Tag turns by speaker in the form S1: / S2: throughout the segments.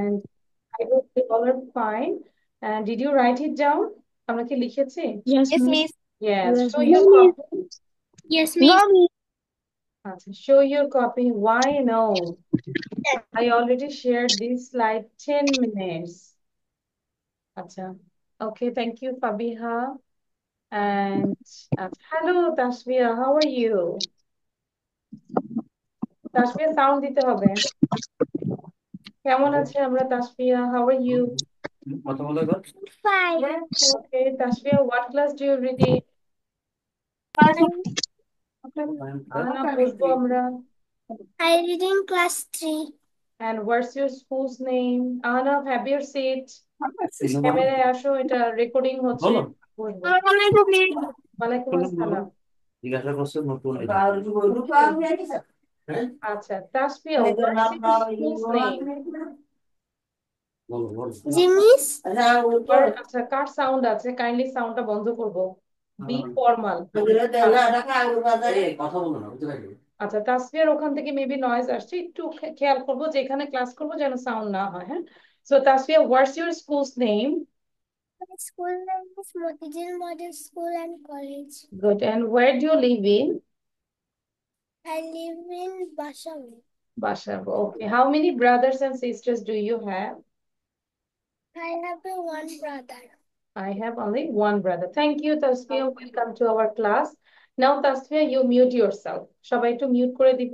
S1: and I hope you all are fine. And did you write it down? আমরা কি লিখেছি?
S2: Yes,
S3: Yes,
S2: miss.
S3: miss.
S1: Yes.
S2: Yes,
S1: Show
S2: miss.
S1: your
S2: No, miss.
S1: copy.
S2: Yes,
S3: No,
S2: miss.
S3: miss.
S1: Show your copy. Why no? I already shared this slide 10 minutes. আচ্ছা. Okay, thank you, Fabiha. And hello, Tashvia. How are you? Tashvia, sound দিতে হবে। কেমন আছে আমরা Tasfia? How are you?
S2: Five.
S1: Okay, Tashvia, what class do you read in? আহানা বসবো আমরা।
S2: I read in class 3.
S1: And what's your school's name? Ahana, have your seat. ক্যামেরায় আসো, এটা রেকর্ডিং হচ্ছে। বসবো। ওয়ালাইকুম আসসালাম। আচ্ছা, Tasfia, what's your school's name?
S2: জি মিস।
S1: আচ্ছা, কার সাউন্ড আছে? কাইন্ডলি সাউন্ডটা বন্ধ করবো। Be formal. আচ্ছা, তাসফিয়ার ওখান থেকে মেবি নয়েজ আসছে, একটু খেয়াল করবো যে এখানে ক্লাস করবো যেন সাউন্ড না হয়। হ্যাঁ, so Tasfia, what's your schools name?
S2: My school name is Motijil Model School and College.
S1: Good. And where do you live in?
S2: I live in Bashawi.
S1: Bashar. Okay. How many brothers and sisters do you have?
S2: I have a one brother.
S1: I have only one brother. Thank you, Tasfia. Welcome to our class. Now, Tasfia, you mute yourself. সবাই একটু mute করে দিব।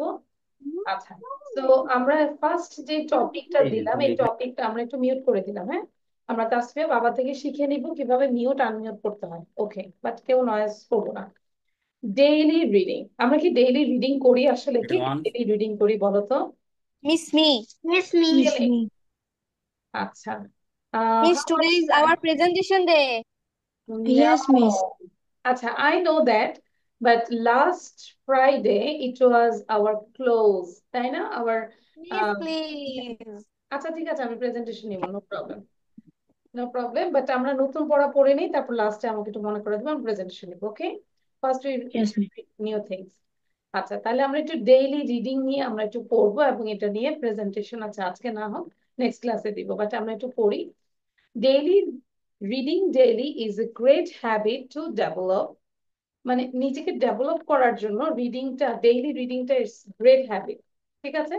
S1: আচ্ছা, তো আমরা first যে টপিকটা দিলাম, এই টপিকটা আমরা একটু মিউট করে দিলাম। হ্যাঁ, আমরা তাসফিয়া বাবা থেকে শিখে নিব কিভাবে মিউট আনমিউট করতে হয়। ওকে, বাট কেউ নয়েজ করবো না। ডেইলি রিডিং, আমরা কি ডেইলি রিডিং করি? আসলে কি ডেইলি রিডিং করি বলো তো?
S3: Miss me.
S2: Yes, miss.
S1: Really? আচ্ছা,
S3: Miss,
S1: how
S3: today
S1: much
S3: is
S1: time?
S3: our presentation day.
S2: Yes, miss.
S1: No. Acha, I know that, but last Friday it was our close, তাই না? Our
S3: Miss, please.
S1: আচ্ছা ঠিক আছে, আমি presentation নিব, no problem, no problem. But আমরা নতুন পড়া পড়ে নিই, তারপর লাস্টে আমাকে একটু মনে করে দেবো, আমি প্রেজেন্টেশন নিব। Okay, first we
S2: Yes, miss.
S1: New things. আচ্ছা, তাহলে আমরা একটু ডেইলি রিডিং নিয়ে আমরা একটু পড়বো, এবং এটা নিয়ে প্রেজেন্টেশন আছে, আজকে না হোক নেক্সট ক্লাসে দিব, বাট আমরা একটু পড়ি। Daily reading daily is a great habit to develop, মানে নিজেকে ডেভেলপ করার জন্য রিডিংটা, ডেইলি রিডিংটা ইটস গ্রেট হ্যাবিট। ঠিক আছে,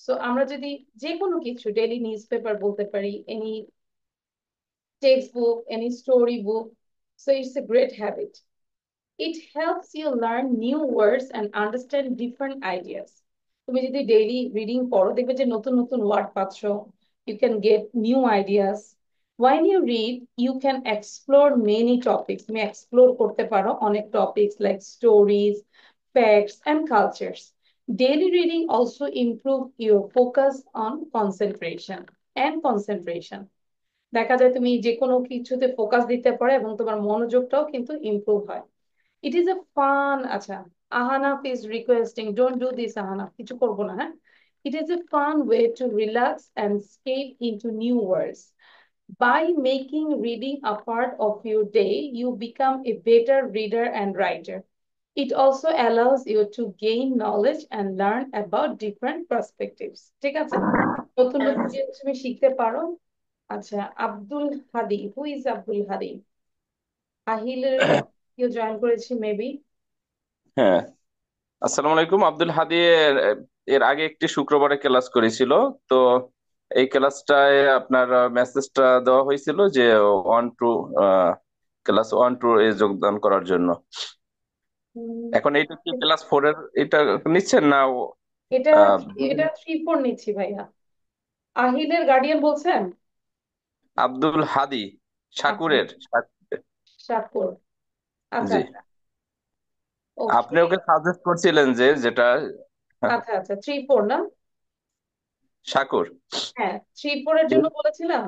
S1: সো আমরা যদি যে কোনো কিছু, ডেইলি নিউজ পেপার বলতে পারি, any text book, any story book, so it's a great habit. It helps you learn new words and understand different ideas. তুমি যদি ডেইলি রিডিং পড়ো, দেখবে যে নতুন নতুন ওয়ার্ড পাচ্ছ, you can get new ideas. When you read, you can explore many topics. তুমি explore করতে পারো অনেক topics like stories, facts and cultures. Daily reading also improve your focus on concentration. দেখা যায় তুমি যে কোনো কিছুতে ফোকাস দিতে পারো এবং তোমার মনোযোগটাও কিন্তু ইমপ্রুভ হয়। It is a fun, আচ্ছা, Ahana is requesting, don't do this, Ahana, কিছু করবো না, হ্যাঁ? It is a fun way to relax and escape into new worlds. By making reading a part of your day, you become a better reader and writer. It also allows you to gain knowledge and learn about different perspectives. ঠিক আছে, নতুন নতুন জিনিস তুমি শিখতে পারো। আচ্ছা, আব্দুল হাদি, who is Abdul হাদি? আহিলের কেউ জয়েন করেছে মেবি।
S4: হ্যাঁ, আসসালামু আলাইকুম। আব্দুল হাদি এর এর আগে একটি শুক্রবারে ক্লাস করেছিল। তো এই ক্লাসটায় আপনার মেসেজটা দেওয়া হয়েছিল যে ওয়ান টু ক্লাস 1-2 এ যোগদান করার জন্য। এখন এইটা কি ক্লাস 4 এর এটা নিচ্ছেন না
S1: এটা
S4: আহ,
S1: এটা 3-4 নিচ্ছি ভাইয়া। আহিলের গার্ডিয়ান বলছেন?
S4: আব্দুল হাদি
S1: আচ্ছা,
S4: শাকুরের
S1: শাকুর। আচ্ছা
S4: জি,
S1: আচ্ছা,
S4: আপনি
S1: ওকে।
S4: ওকে সাজেস্ট করছিলেন যে যেটা
S1: আচ্ছা আচ্ছা, 3-4 না?
S4: শাকুর
S1: হ্যাঁ, 3-4 এর জন্য বলেছিলাম।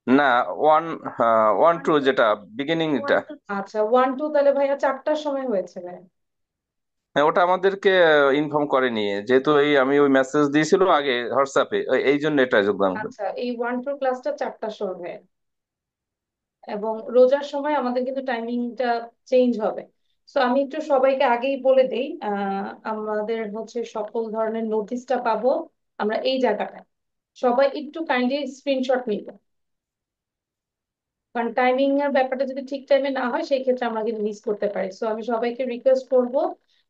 S4: না, ওয়ান 1-2 যেটা বিগিনিং এটা।
S1: আচ্ছা, 1-2 তাহলে ভাইয়া 4টার সময় হয়েছে ভাইয়া।
S4: হ্যাঁ, ওটা আমাদেরকে ইনফর্ম করেনি, যেহেতু আমি ওই মেসেজ দিয়েছিল আগে হোয়াটসঅ্যাপে, এই জন্য এটা যোগদান করি।
S1: আচ্ছা, এই 1-2 ক্লাসটা 4টার সময়, এবং রোজার সময় আমাদের কিন্তু টাইমিংটা চেঞ্জ হবে। সো আমি একটু সবাইকে আগেই বলে দেই, আমাদের হচ্ছে সকল ধরনের নোটিশটা পাবো আমরা এই জায়গাটায়। সবাই একটু কাইন্ডলি স্ক্রিনশট নিবে, কারণ টাইমিং এর ব্যাপারটা যদি ঠিক টাইমে না হয় সেই ক্ষেত্রে আমরা কিন্তু মিস করতে পারি। সো আমি সবাইকে রিকোয়েস্ট করব,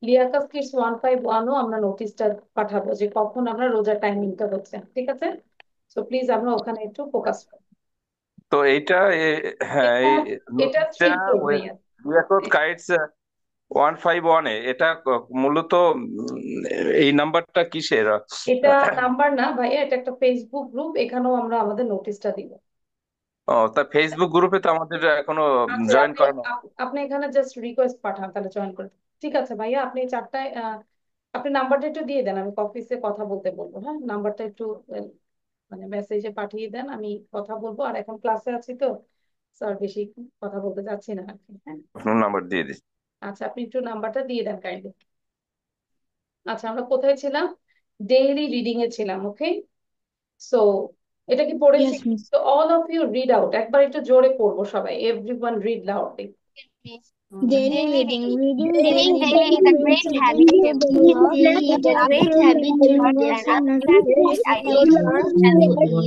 S1: লিয়াকাস কিডস 151ও আমরা নোটিশটা পাঠাবো যে কখন আমরা রোজার টাইমিংটা হচ্ছে, ঠিক আছে? সো প্লিজ আমরা ওখানে একটু ফোকাস করব।
S4: তো এইটা হ্যাঁ,
S1: এটা
S4: এই
S1: এটা
S4: নোটটা
S1: 3
S4: ওই
S1: ভাইয়া।
S4: লিয়াকত কাইটস 151-এ এটা মূলত এই নাম্বারটা কিসের?
S1: এটা নাম্বার না ভাইয়া, এটা একটা ফেসবুক গ্রুপ, এখানেও আমরা আমাদের নোটিশটা দিব।
S4: ও, তা ফেসবুক গ্রুপে তো আমাদের এখনো
S1: আচ্ছা,
S4: জয়েন
S1: আপনি
S4: করানো।
S1: আপনি এখানে জাস্ট রিকোয়েস্ট পাঠান, তাহলে জয়েন করে দেব। ঠিক আছে ভাইয়া, আপনি 4টায় আপনি নাম্বারটা একটু দিয়ে দেন, আমি অফিসে কথা বলতে বলবো। হ্যাঁ, নাম্বারটা একটু মানে মেসেজে পাঠিয়ে দেন, আমি কথা বলবো। আর এখন ক্লাসে আছি তো স্যার, বেশি কথা বলতে চাচ্ছি না আর কি। হ্যাঁ,
S4: আপনার নাম্বার দিয়ে দিচ্ছি।
S1: আচ্ছা, আপনি একটু নাম্বারটা দিয়ে দেন কাইন্ডলি। আচ্ছা, আমরা কোথায় ছিলাম? ডেইলি রিডিং এ ছিলাম, ওকে। সো এটা কি পড়েছি?
S2: Yes, Miss.
S1: তো all of you read out, একবার একটু জোরে পড়বো সবাই, everyone read loudly.
S2: Daily
S3: Daily
S2: reading.
S3: reading.
S2: Reading
S3: Reading
S2: daily
S3: daily is a
S2: creates
S3: great
S2: a
S3: habit to
S2: habit
S3: develop.
S2: to develop.
S3: It is a great habit to learn and understand various ideas and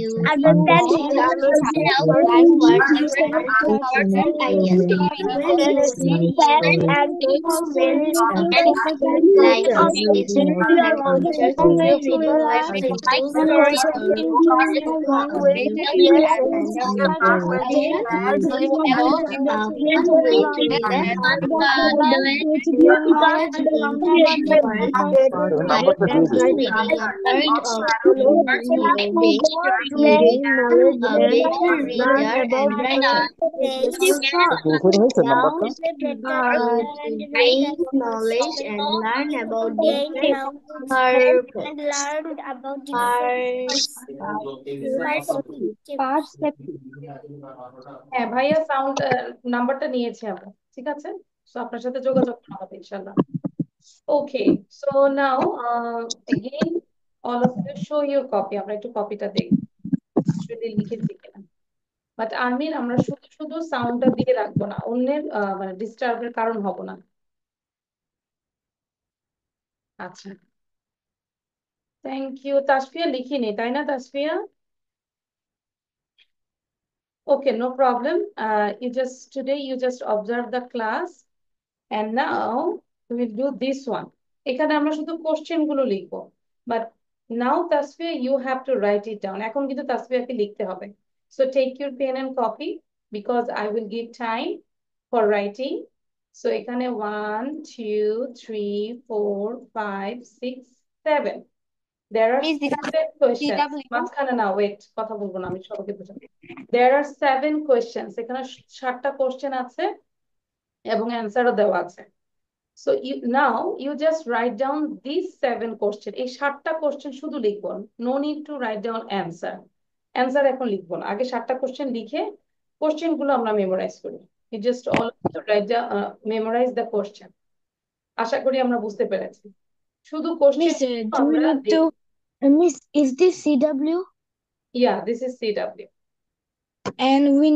S2: You
S3: understand each other's life works and important ideas. Daily reading also increases knowledge and like educational vouchers. Reading websites improves readability and comprehension. So, one way to do that knowledge in today's world
S4: তো
S3: by
S4: নাম্বারটা দিয়ে দিচ্ছি।
S3: reading a part of being a better reader and writer.
S4: বের হয়েছে নাম্বারটা।
S3: To gain knowledge and learn about different
S1: হ্যাঁ ভাইয়া, sound নাম্বারটা নিয়েছি আমরা, ঠিক আছে? তো আপনার সাথে যোগাযোগ করা হবে ইনশাল্লাহ। Okay, so now again all of you show your copy, আমরা একটু কপিটা দেখি যদি লিখেছি কিনা। বাট আর্মিন, আমরা শুধু শুধু সাউন্ডটা দিয়ে রাখবো না, অন্যের মানে ডিস্টার্বের কারণ হব না। আচ্ছা, থ্যাংক ইউ। তাসফিয়া লিখিনি, তাই না Tasfia? Okay, no problem. Today you just observe the class, and now we will do this one. এখানে আমরা শুধু কোশ্চেন গুলো লিখবো, but now Tasfia you have to write it down. এখন কিন্তু তাসফিয়াকে লিখতে হবে। So take your pen and copy, because I will give time for writing. সো এখানে 1 2 3 4 5 6 7, there are
S3: Miss, this
S1: 7
S3: is
S1: questions.
S3: CW.
S1: মাঝখানে না, ওয়েট, কথা বলবো না, আমি সবাইকে বোঝাবো। There are 7 questions, এখানে 7টা কোশ্চেন আছে এবং অ্যান্সারও দেওয়া আছে। So now you just write down these 7 questions. এই 7টা কোশ্চেন শুধু লিখবো, no need to write down answer. Answer এখন লিখবো না, আগে 7টা কোশ্চেন লিখে কোশ্চেন গুলো আমরা মেমোরাইজ করি। You just all write down, memorize the question. আশা করি আমরা বুঝতে পেরেছি। শুধু কোশ্চেন
S2: Miss, do we
S1: আমরা
S2: need to, Miss, is this CW?
S1: Yeah, this is CW.
S2: And we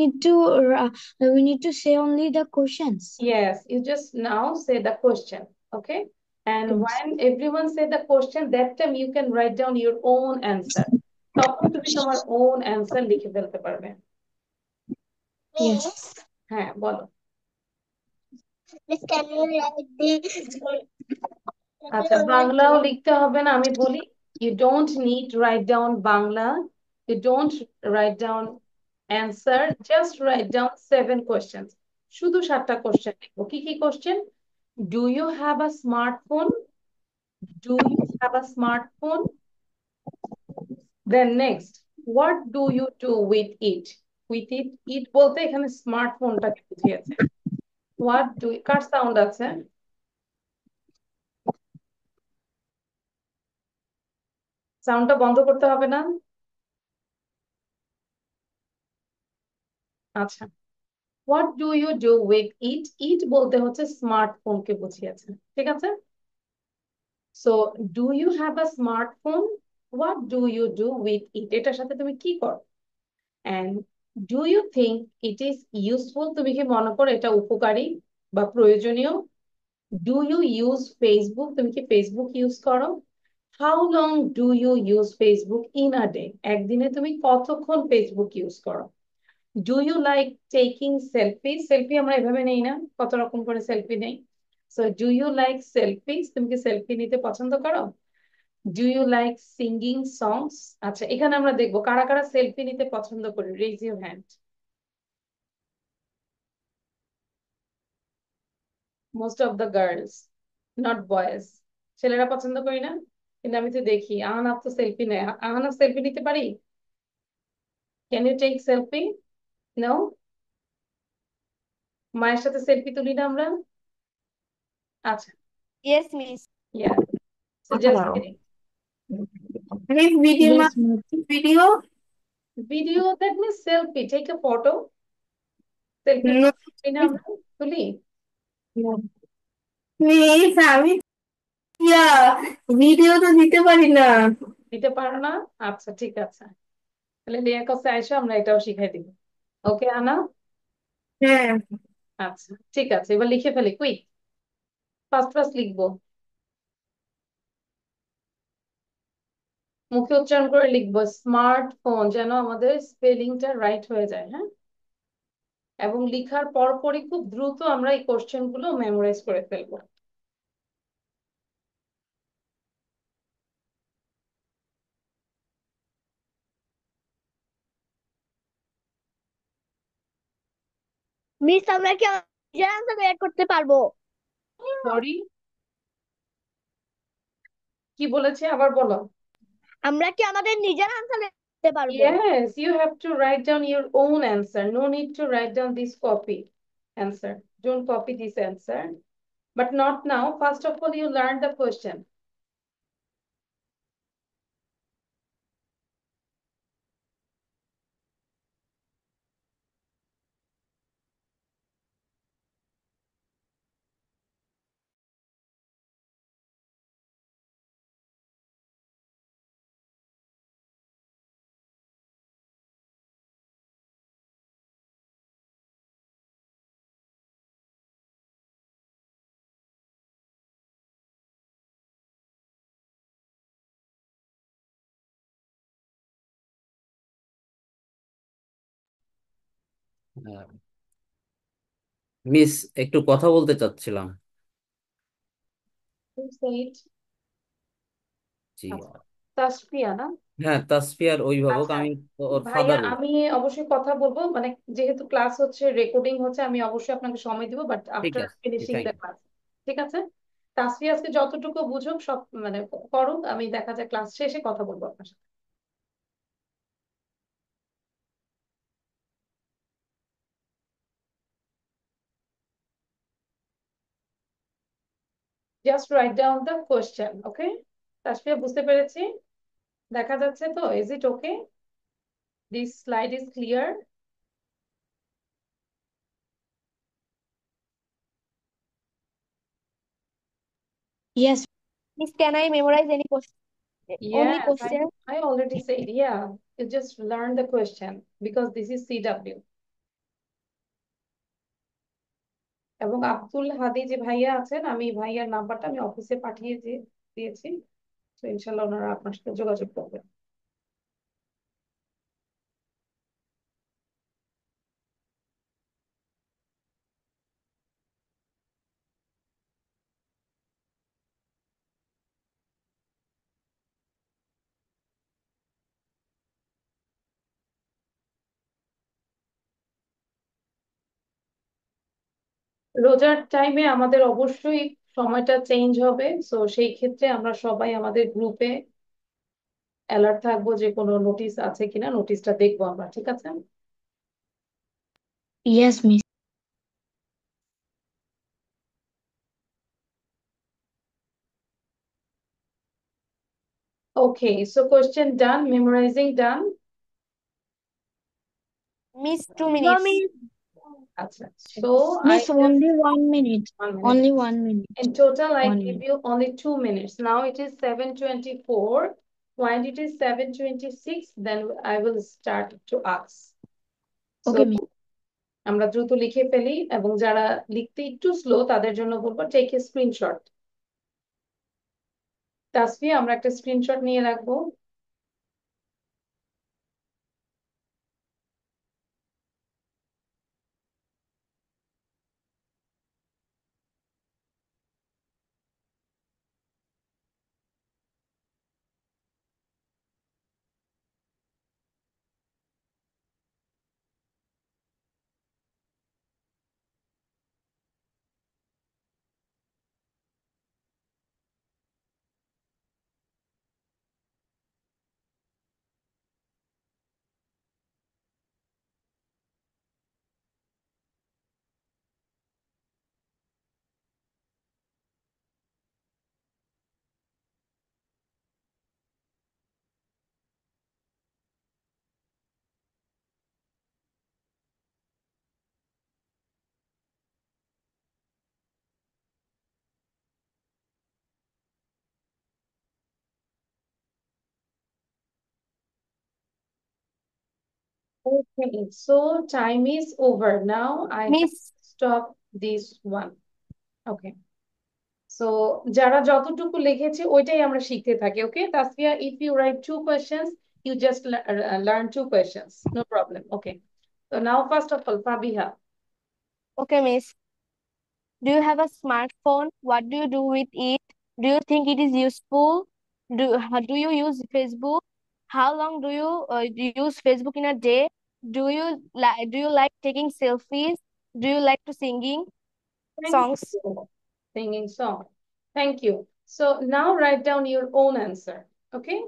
S2: need to say only the questions.
S1: Yes, you just now say the question, okay? And
S2: Yes.
S1: when everyone say the question, that time you can write down your own answer. তখন তুমি তোমার own answer লিখে ফেলতে পারবে।
S2: Yes.
S1: হ্যাঁ, বলো। আচ্ছা, বাংলাও লিখতে হবে না, আমি বলি। You don't need to write down Bangla, you don't write down answer, just write down 7 questions. শুধু 7টা কোশ্চেন লিখবো। কি কি question? Do you have a smartphone? Do you have a smartphone? Then next, what do you do with it? With it, it বলতে এখানে স্মার্টফোনটাকে বুঝিয়েছে। What do you, car sound আছে? সাউন্ডটা বন্ধ করতে হবে না? আচ্ছা, what do you do with it? It বলতে হচ্ছে স্মার্টফোনকে বুঝিয়েছে, ঠিক আছে? So, do you have a smartphone? What do you do with it? এটার সাথে তুমি কি করো? And do you think it is useful? তুমি কি মনে করো এটা উপকারী বা প্রয়োজনীয়? Do you use Facebook? তুমি কি ফেসবুক ইউজ করো? How long do you use Facebook in a day? একদিনে তুমি কতক্ষণ ফেসবুক ইউজ করো? Do you like taking selfie? Selfie আমরা এভাবে নেই না, কত রকম করে সেলফি নেই। So do you like selfies? তুমি কি সেলফি নিতে পছন্দ করো? Do you like singing songs? আচ্ছা, এখানে আমরা দেখবো কারা কারা সেলফি নিতে পছন্দ করে। Raise your hand. Most of the girls, not boys. ছেলেরা পছন্দ করি না, কিন্তু আমি তো দেখি আহনাফ তো সেলফি নেয়। আহনাফ সেলফি নিতে পারি? Can you take selfie? No. মায়ের সাথে সেলফি তুলি না আমরা? আচ্ছা,
S3: Yes, miss.
S1: Yeah, so just kidding.
S2: If video
S3: Yes,
S2: ma
S3: miss.
S2: video?
S1: Video, that means selfie, take a photo. Selfie
S2: No,
S1: তুলি না আমরা? তুলি?
S2: no. Miss, আমি ভিডিও তো দিতে পারি না।
S1: দিতে পারো না? আচ্ছা, ঠিক আছে, তাহলে লিয়া কাছে আইসো, আমরা এটাও শিখাই দিব। ওকে আনা?
S2: হ্যাঁ।
S1: আচ্ছা, ঠিক আছে, এবার লিখে ফেলি, কুইক, ফার্স্ট ফার্স্ট লিখবো, মুখে উচ্চারণ করে লিখবো, স্মার্টফোন, যেন আমাদের স্পেলিংটা রাইট হয়ে যায়, হ্যাঁ। এবং লিখার পরপরই খুব দ্রুত আমরা এই কোশ্চেন গুলো মেমোরাইজ করে ফেলবো।
S3: মিস আমরা কি নিজের আনসার বের করতে পারবো?
S1: সরি, কি বলেছে আবার বলো।
S3: আমরা কি আমাদের নিজের আনসার বের করতে পারবো?
S1: Yes, you have to write down your own answer. No need to write down this copy answer. Don't copy this answer. But not now. First of all, you learn the question.
S5: Miss, একটু কথা বলতে চাচ্ছিলাম।
S1: Who said?
S5: জি।
S1: আচ্ছা, তাসফিয়া না?
S5: হ্যাঁ, তাসফিয়ার অভিভাবক
S1: আচ্ছা
S5: আমি, ওর
S1: ভাইয়া,
S5: ফাদার।
S1: আমি অবশ্যই কথা বলবো, মানে যেহেতু ক্লাস হচ্ছে, রেকর্ডিং হচ্ছে, আমি অবশ্যই আপনাকে সময় দিব, বাট
S5: ঠিক
S1: আফটার
S5: আছে,
S1: finishing
S5: thank
S1: the
S5: you.
S1: Class. ঠিক আছে, তাসফিয়া আজকে যতটুকু বুঝুক সব মানে করুক, আমি দেখা যায় ক্লাস শেষে কথা বলবো আপনার সাথে। Just write down the question, okay? Tasfia, বুঝতে পেরেছি, দেখা যাচ্ছে তো? Is it okay? This slide is clear?
S3: Yes. Miss, can I memorize any question? Only
S1: Yes,
S3: question?
S1: I already said, yeah. You just learn the question because this is CW. এবং আব্দুল হাদি যে ভাইয়া আছেন, আমি ভাইয়ার নাম্বারটা আমি অফিসে পাঠিয়ে দিয়েছি, তো ইনশাল্লাহ ওনারা আপনার সাথে যোগাযোগ করবেন। রোজার টাইমে আমাদের অবশ্যই সময়টা চেঞ্জ হবে, তো সেই ক্ষেত্রে আমরা সবাই আমাদের গ্রুপে অ্যালার্ট থাকবো যে কোনো নোটিশ আছে কিনা, নোটিশটা দেখবো আমরা, ঠিক আছে?
S3: Yes, miss.
S1: Okay, so question done, memorizing done.
S3: Miss, 2
S2: No,
S3: minutes.
S2: miss.
S1: Acha. So I
S3: Miss,
S1: just
S3: only 1 minute.
S1: 1 minute.
S3: Only 1 minute.
S1: In total, I
S3: 1 minute.
S1: give you only 2 minutes. Now it is 7:24. When it is 7:26, then I will start to ask. So
S3: Okay, miss.
S1: আমরা দ্রুত লিখে ফেলি, এবং যারা লিখতে একটু slow তাদের জন্য বলবো টেক এ স্ক্রিনশট। তাসফিয়া আমরা একটা স্ক্রিনশট নিয়ে রাখবো। Okay, so time is over. Now I have
S3: Miss,
S1: stopped this one. Okay. So যারা যতটুকু লিখেছে ওইটাই আমরা শিখতে থাকি। Okay, Tasfia, if you write two questions, you just learn two questions. No problem. Okay. So now first of all, Fabiha.
S3: okay, Miss. Do you have a smartphone? What do you do with it? Do you think it is useful? Do you use Facebook? How long do you use Facebook in a day? Do you like taking selfies? Do you like to singing
S1: Thank
S3: songs?
S1: you. Singing song. Thank you. So now write down your own answer. Okay?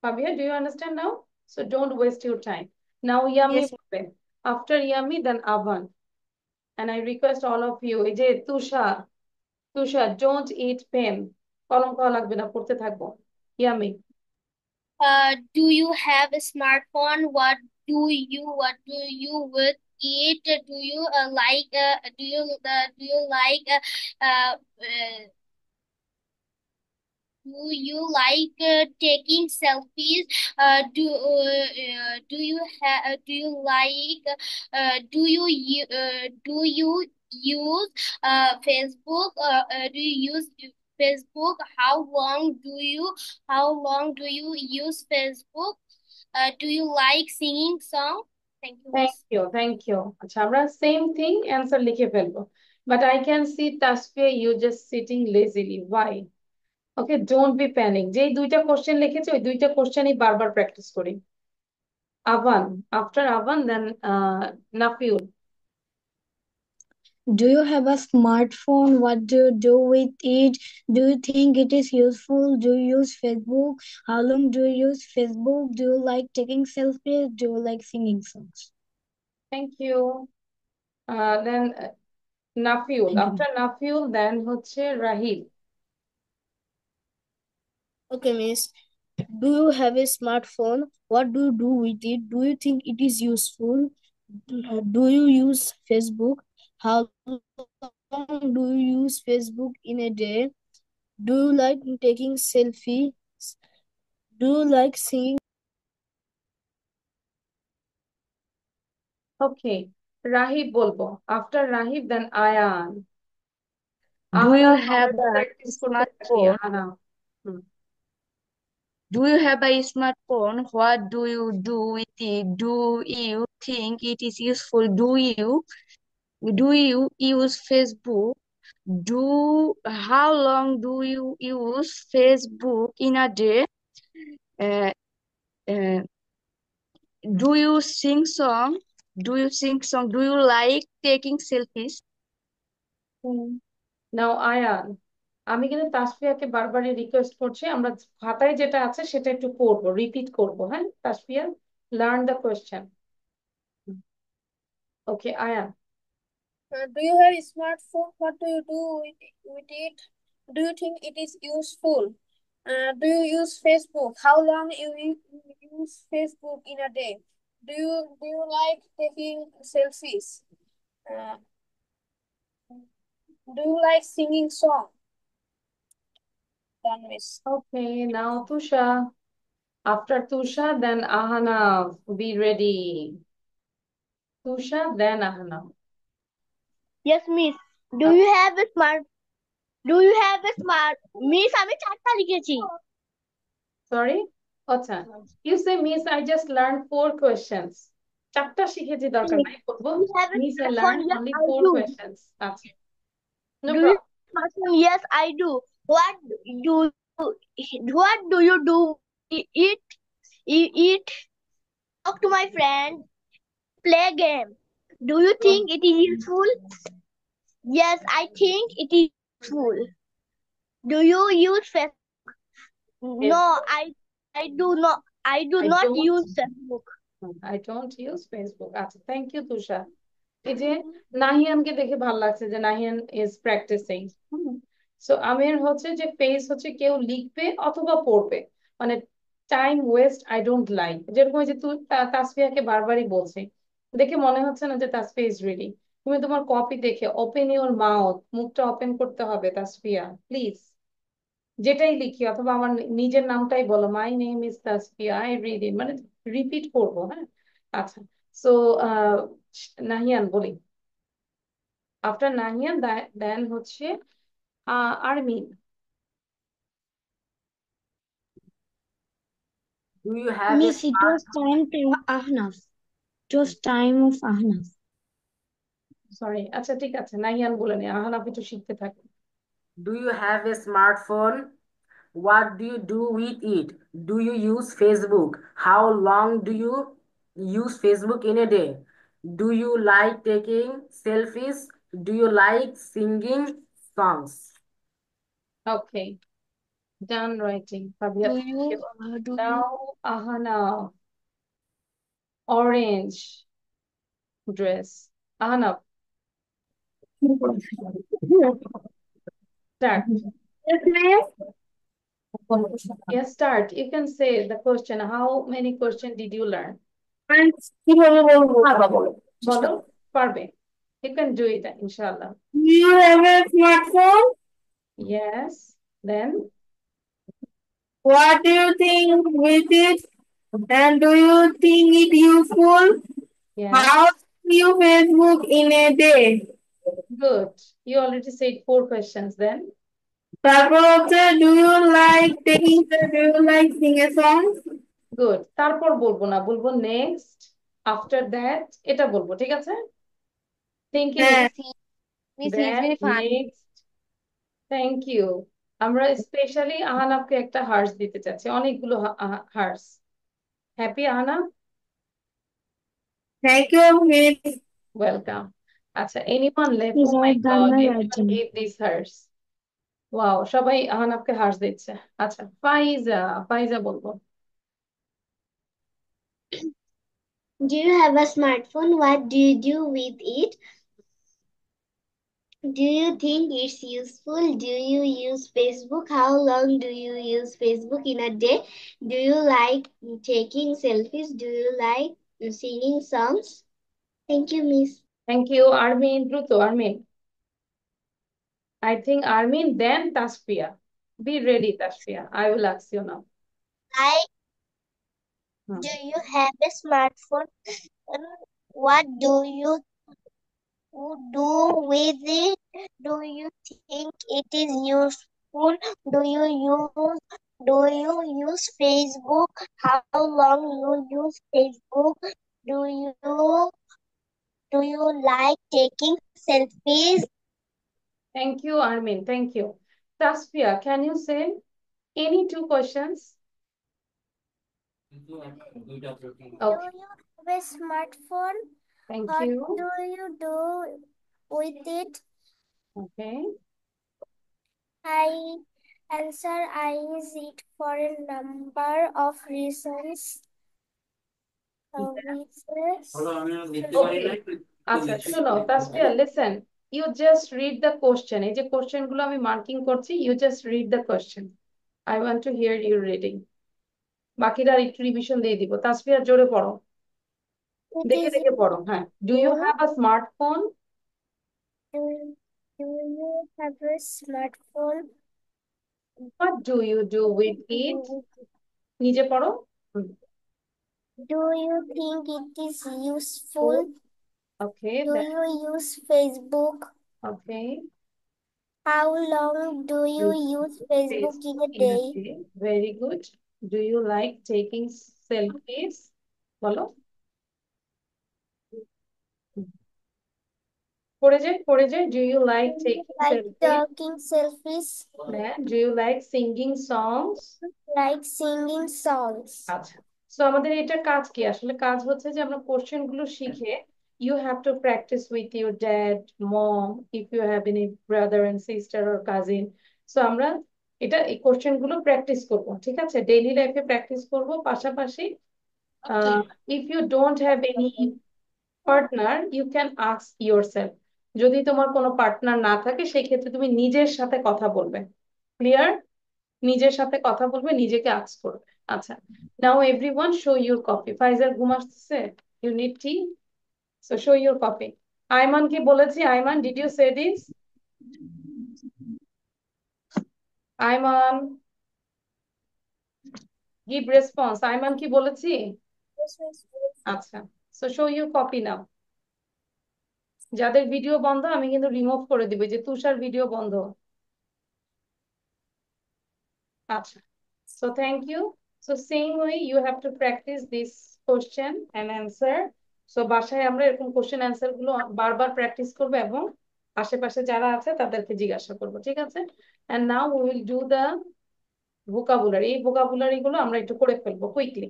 S1: Fabia, do you understand now? So don't waste your time. Now Yami,
S3: Yes,
S1: after Yami, then Avan. And I request all of you, এই যে তুষার, don't eat pen. কলম খাওয়া লাগবে না, পড়তে থাকবো। Yami.
S2: Do you have a smartphone? What do you with it? Do you like taking selfies? Do you use Facebook? Do you use Facebook? How long do you use Facebook? Do you like singing song? Thank you,
S1: Thank
S2: Miss.
S1: you, thank you. আচ্ছা আমরা same thing answer লিখে ফেলবো। But I can see Tasfia, you just sitting lazily. Why? Okay, don't be panic. যেই দুইটা question লিখেছে ওই দুইটা কোশ্চেনই বারবার প্র্যাকটিস করি। Avan, after Avan, then Nafiul.
S6: Do you have a smartphone? What do you do with it? Do you think it is useful? Do you use Facebook? How long do you use Facebook? Do you like taking selfies? Do you like singing songs?
S1: Thank you. Then Nafiul.
S6: Thank you.
S1: After Nafiul, then হচ্ছে Rahil.
S6: Okay, Miss. Do you have a smartphone? What do you do with it? Do you think it is useful? Do you use Facebook? How long do you use Facebook in a day? Do you like taking selfies? Do you like singing?
S1: Okay, Rahib বলবো। After Rahib, then Ayan.
S3: do
S1: আহানা
S3: you
S1: আমরা
S3: have
S1: একটু
S3: a
S1: practice করতে থাকি।
S3: smartphone?
S1: আহানা। Hmm.
S3: Do you have a smartphone? What do you do with it? Do you think it is useful? Do you use Facebook? Do How long do you use Facebook in a day? Uh, uh, do you sing song? Do you sing song? Do you like taking selfies?
S1: নাও আয়ান, আমি কিন্তু তাসফিয়াকে বারবারই request করছি, আমরা খাতায় যেটা আছে সেটা একটু পড়বো, রিপিট করবো। হ্যাঁ Tasfia, learn the question. Okay Ayan.
S7: Do you have a smartphone? What do you do with it? Do you think it is useful? Do you use Facebook? How long you use Facebook in a day? Do you like taking selfies? Uh, do you like singing song? Done, Miss.
S1: Okay, now Tusha. After Tusha, then Ahana. Be ready. Tusha, then Ahana.
S3: Yes, miss. Do you have a smart? Do you have a smart? Miss, আমি চারটা লিখেছি।
S1: Sorry? আচ্ছা, you say, Miss, I just learned 4 questions. 4টা শিখেছি, দরকার নাই বলবো।
S3: Do you have a
S1: Miss, I
S3: smartphone?
S1: learned
S3: Yes,
S1: only
S3: I
S1: 4
S3: do.
S1: questions. আচ্ছা, no
S3: Do you
S1: problem.
S3: have a smartphone? Yes, I do. What do you do? Eat, eat, talk to my friend, play game. Do you think it is useful? Yes, I think it is useful. Do you use Facebook? No, I do not. I do
S1: I
S3: not
S1: don't.
S3: use Facebook.
S1: I don't use Facebook. আচ্ছা, thank you তুষার। এই যে নাহিয়ানকে দেখে ভালো লাগছে যে Nahiyan is practising. So আমের হচ্ছে যে পেজ হচ্ছে কেউ লিখবে অথবা পড়বে, মানে time waste I don't like. যেরকম ওই যে তুই তাসফিয়াকে বারবারই বলছি, দেখে মনে হচ্ছে না যে তাসফিয়া ইজ রিডিং। তুমি তোমার কপি দেখে ওপেন ইউর মাউথ, মুখটা ওপেন করতে হবে তাসফিয়া প্লিজ। যেটাই লিখি অথবা আমার নিজের নামটাই বলো, my name is Tasfia, I read it, মানে রিপিট করবো। হ্যাঁ, আচ্ছা। সো নাহিয়ান বলি, আফটার নাহিয়ান দেন হচ্ছে Armin.
S8: Do you have a
S6: Miss, it was time to Ahnaf. It was time of Ahnaf.
S1: Sorry, আচ্ছা ঠিক আছে, নাহিয়ান বলে নি, আহানাফ একটু শিখতে থাকে।
S8: Do you have a smartphone? What do you do with it? Do you use Facebook? How long do you use Facebook in a day? Do you like taking selfies? Do you like singing songs?
S1: Okay, done writing. Fabia,
S6: Do
S1: thank
S6: you
S1: you.
S6: do you
S1: Now Ahanaf, orange dress. Ahanaf, start. Yes, start. You can say the question. How many questions did you learn? বলো, পারবে। You can do it, inshallah.
S7: Do you have a smartphone?
S1: Yes. Then,
S7: What do you think with it? And do you think it useful?
S1: yes.
S7: How do you Facebook in a day?
S1: Good. You already said 4 questions then.
S7: তারপর হচ্ছে do you like sing a song?
S1: Good. তারপর বলবো না, বলবো next, after that, এটা বলবো, ঠিক আছে? Thinking,
S7: হ্যাঁ।
S2: Miss, he is
S1: then
S2: very funny.
S1: next. Thank you. আমরা স্পেশালি আহানাফকে একটা হার্স দিতে চাচ্ছি, অনেকগুলো hearts. Happy Ahanaf?
S7: Thank you, Miss.
S1: Welcome. আচ্ছা, anyone left?
S6: Miss,
S1: Oh
S6: I
S1: my
S6: have done
S1: God,
S6: my
S1: anyone
S6: writing.
S1: gave these hearts? Wow, সবাই আহানাফকে hertz দিচ্ছে। আচ্ছা, ফাইজা, ফাইজা বলবো।
S3: Do you have a smartphone? What do you do with it? Do you think it's useful? Do you use Facebook? How long do you use Facebook in a day? Do you like taking selfies? Do you like singing songs? Thank you, Miss.
S1: Thank you, Armin. দ্রুত, Armin. I think Armin, then Tasfia. Be ready, Tasfia. I will ask you now.
S3: Like,
S1: Hmm.
S3: do you have a smartphone? What do you do with it? Do you think it is useful? Do you use Facebook? How long you use Facebook? Do you like taking selfies?
S1: Thank you, Armin. Thank you. Tasfia, can you say any 2 questions?
S3: Do
S1: Okay,
S3: you have a smartphone?
S1: thank
S3: What
S1: you.
S3: do you do with it?
S1: Okay.
S3: I answer I use it for a number of reasons.
S1: Okay. আচ্ছা, শোনো Tasfia, listen. You just read the question. এই যে question গুলো আমি marking করছি, you just read the question. I want to hear you reading. বাকিরা একটু revision দিয়ে দিব। তাসফিয়া, জোরে পড়ো, দেখে দেখে পড়ো। হ্যাঁ, do you have a smartphone?
S3: Do you have a smartphone?
S1: What do you do with it? নিজে পড়ো।
S3: Do you think it is useful?
S1: Okay,
S3: Do
S1: then,
S3: you use Facebook?
S1: okay.
S3: How long do you use Facebook in a day?
S1: Very good. Do you like taking selfies? বলো, পড়ে যায়, do you like
S3: Do you
S1: taking
S3: like
S1: selfies?
S3: taking selfies?
S1: হ্যাঁ, do you like singing songs?
S3: Like singing songs?
S1: আচ্ছা, so আমাদের এটা কাজ কি? আসলে কাজ হচ্ছে যে আমরা কোশ্চেন গুলো শিখে you have to practice with your dad, mom, if you have any brother and sister or cousin. So আমরা এই কোশ্চেন গুলো প্র্যাকটিস করব, ঠিক আছে? ডেইলি লাইফে প্র্যাকটিস করব, পাশাপাশি if you don't have any partner you can ask yourself. যদি তোমার কোনো পার্টনার না থাকে সেই ক্ষেত্রে তুমি নিজের সাথে কথা বলবে। ক্লিয়ার? নিজের সাথে কথা বলবে, নিজেকে আস্ক করবে। আচ্ছা, now everyone show your copy. ফাইজার ঘুম আসতেছে, you need tea, so show your copy. Aiman কি বলেছি? Aiman, did you say this? Aiman, give response. Aiman কি বলেছি?
S3: Yes, miss.
S1: আচ্ছা, so show your copy now. যাদের ভিডিও বন্ধ আমি কিন্তু রিমুভ করে দিব, যে তুষার ভিডিও বন্ধ। আচ্ছা, so thank you. So same way you have to practice this question and answer. So বাসায় আমরা এরকম কোশ্চেন অ্যান্সার গুলো বারবার প্র্যাকটিস করবো এবং আশেপাশে যারা আছে তাদেরকে জিজ্ঞাসা করবো, ঠিক আছে? And now we will do the vocabulary. এই vocabulary গুলো আমরা একটু করে ফেলবো কুইকলি।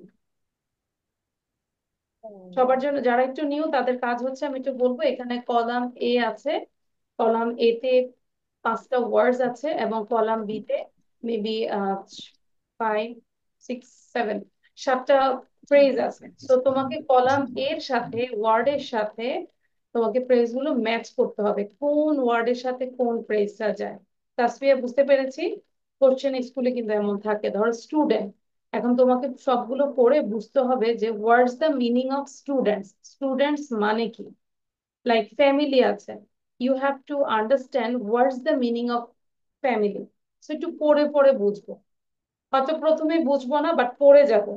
S1: সবার জন্য যারা একটু নিউ তাদের কাজ হচ্ছে, আমি একটু বলবো, এখানে কলাম এ আছে, কলাম এ তে 5টা ওয়ার্ডস আছে এবং কলাম বি তে মেবি 5, 6, 7, 7টা ফ্রেজ আছে। তো তোমাকে কলাম এর সাথে, ওয়ার্ডের সাথে তোমাকে ফ্রেজ গুলো ম্যাচ করতে হবে, কোন ওয়ার্ডের সাথে কোন ফ্রেজটা যায়। তাসফিয়া, বুঝতে পেরেছি? কোশ্চেন স্কুলে কিন্তু এমন থাকে, ধরো স্টুডেন্ট, এখন তোমাকে সবগুলো পড়ে বুঝতে হবে যে what's the meaning of students, students মানে কি। লাইক ফ্যামিলি আছে, you have to understand what's the meaning of family. So একটু পড়ে পড়ে বুঝবো, হয়তো প্রথমে বুঝবো না বাট পড়ে যাব,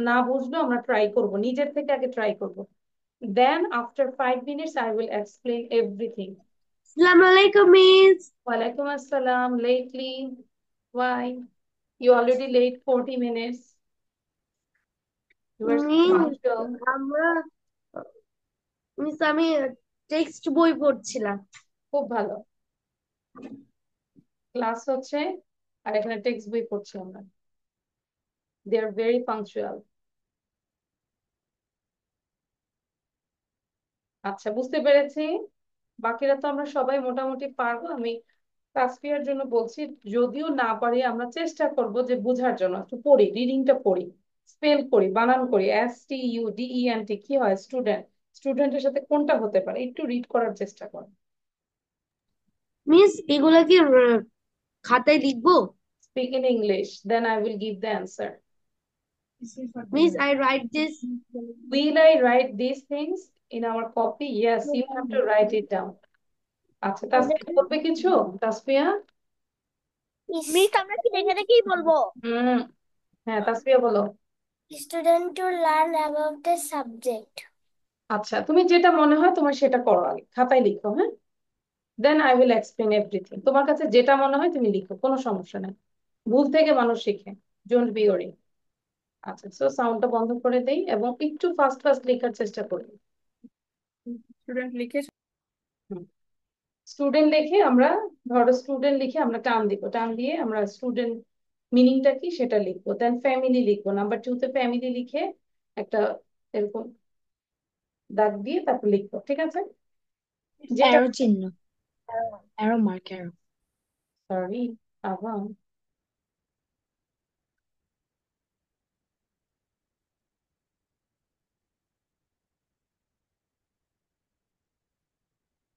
S1: না বুঝলেও আমরা ট্রাই করব, নিজের থেকে আগে ট্রাই করব, then after 5 minutes I will explain everything.
S3: Assalamu alaikum, miss.
S1: ওয়ালাইকুম আসসালাম। lately? Why? You already late 40 minutes. You were so
S3: miss
S1: punctual.
S3: আমরা মিস আমি টেক্সট বই পড়ছিলাম।
S1: খুব ভালো, ক্লাস হচ্ছে আর এখানে টেক্সট বই পড়ছি আমরা। They are very punctual. আচ্ছা, বুঝতে পেরেছি। বাকিরা তো আমরা সবাই মোটামুটি পারবো। আমি তাসফিয়ার জন্য বলছি, যদিও না পারি আমরা চেষ্টা করব যে বোঝার জন্য একটু পড়ি, রিডিংটা পড়ি, স্পেল করি, বানান করি। STUDENT কি হয়? স্টুডেন্ট, স্টুডেন্টের সাথে কোনটা হতে পারে একটু রিড করার চেষ্টা করো।
S3: মিস এগুলা কি খাতায় লিখবো?
S1: Speak in English, then I will give the answer.
S3: Miss I write this.
S1: Will I write these things in our copy? Yes, you have to write it down. আচ্ছা, তাসফিয়া বলবে কিছু? তাসফিয়া?
S3: মিস আমরা কি দেখে দেখেই বলবো?
S1: হুম, হ্যাঁ, তাসফিয়া বলো।
S3: Student to learn about the subject.
S1: আচ্ছা, তুমি যেটা মনে হয় তোমার সেটা করো, আগে খাতায় লিখো, হ্যাঁ? Then I will explain everything. তোমার কাছে যেটা মনে হয় তুমি লিখো, কোনো সমস্যা নেই, ভুল থেকে মানুষ শিখে, ডোন্ট বি ওরি। আচ্ছা, সো সাউন্ডটা বন্ধ করে দেই এবং একটু ফাস্ট ফাস্ট লেখার চেষ্টা করি।
S9: স্টুডেন্ট লিখে
S1: স্টুডেন্ট লিখে আমরা, ধরো স্টুডেন্ট লিখে আমরা টান দিব, টান দিয়ে আমরা স্টুডেন্ট মিনিংটা কি সেটা লিখবো, দেন ফ্যামিলি লিখবো, নাম্বার 2 তে ফ্যামিলি লিখে একটা এরকম দাগ দিয়ে তারপর লিখবো, ঠিক আছে? যেটা,
S6: অ্যারো চিহ্ন, অ্যারো মার্ক, অ্যারো।
S1: সরি আবার,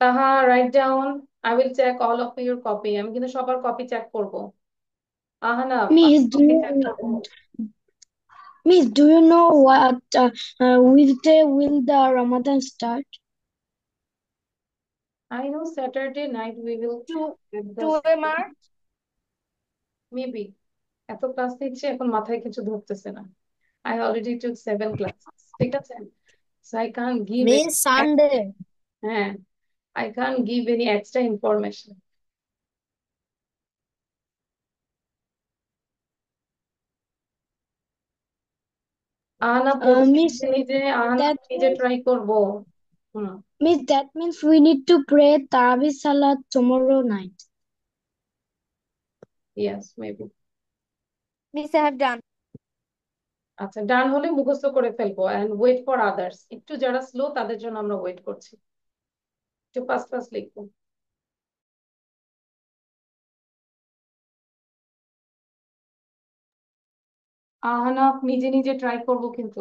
S1: Taha write down, I will check all of your copy. আমি কিন্তু সবার কপি চেক করব। আহানা,
S6: Miss,
S1: কপি চেক করবো।
S6: do you know what which day will the Ramadan start?
S1: I know Saturday night we will have the
S7: 2 March.
S1: maybe। এত class নিচ্ছে এখন মাথায় কিছু ধরতেছে না। I already took 7 classes, ঠিক আছে? So I can't give any,
S6: Miss, Sunday.
S1: হ্যাঁ, I can't give any extra information. আহানা পড়ছে
S6: Miss,
S1: নিজে নিজে, আহানা
S6: that
S1: নিজে
S6: means
S1: ট্রাই করবো। হুম,
S6: that means we need to pray Tarawih Salat tomorrow night.
S1: Yes maybe.
S7: Miss, I have done.
S1: আচ্ছা, ডান হলে মুখস্থ করে ফেলবো। এন্ড ওয়েট ফর আদার্স, একটু যারা স্লো তাদের জন্য আমরা ওয়েট করছি, একটু ফাস্ট ফাস্ট লিখবো। আহানা নিজে নিজে ট্রাই করবো কিন্তু।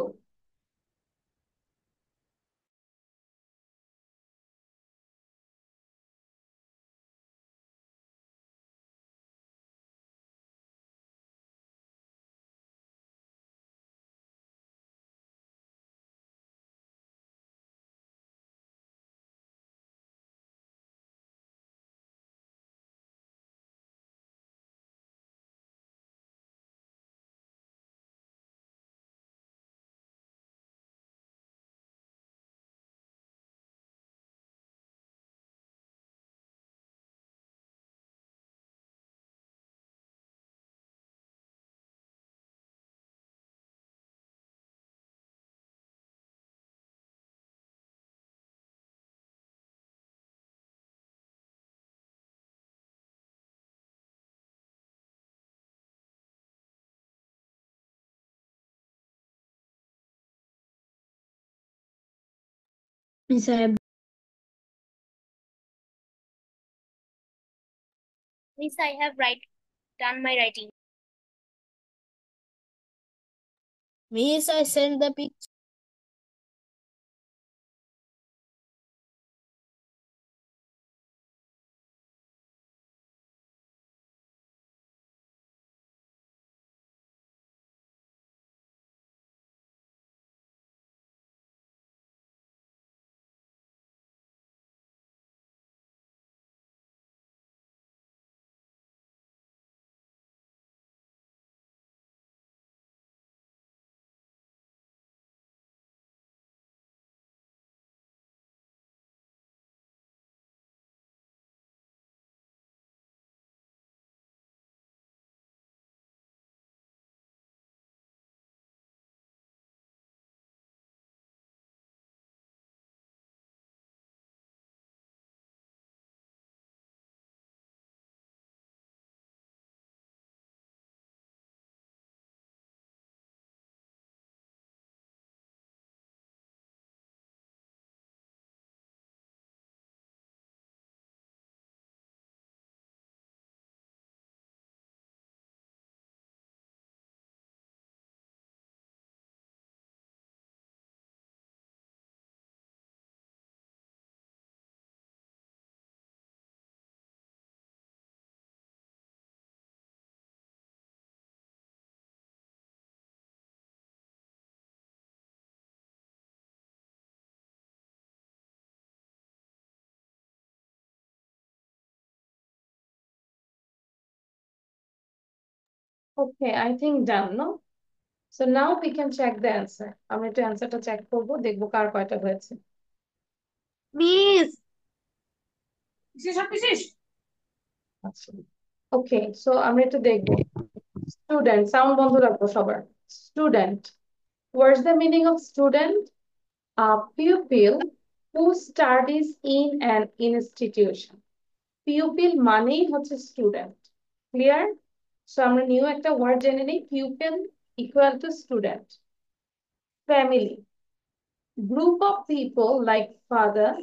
S6: Miss, I have
S2: Miss, I have done my writing.
S6: Miss, I sent the picture.
S1: Okay, I think done, no? So now we can check the answer. আমরা একটু অ্যান্সারটা চেক করবো, দেখবো কার কয়টা হয়েছে।
S3: Miss,
S1: আচ্ছা, ওকে, সো আমরা একটু দেখবো। স্টুডেন্ট, সাউন্ড বন্ধ রাখবো সবার। Student, what's the meaning of student? A pupil who studies in an institution. Pupil মানেই হচ্ছে স্টুডেন্ট। ক্লিয়ার? সো আমরা নিউ একটা ওয়ার্ড জেনে নিই, pupil equal to student. Family, group of people like father,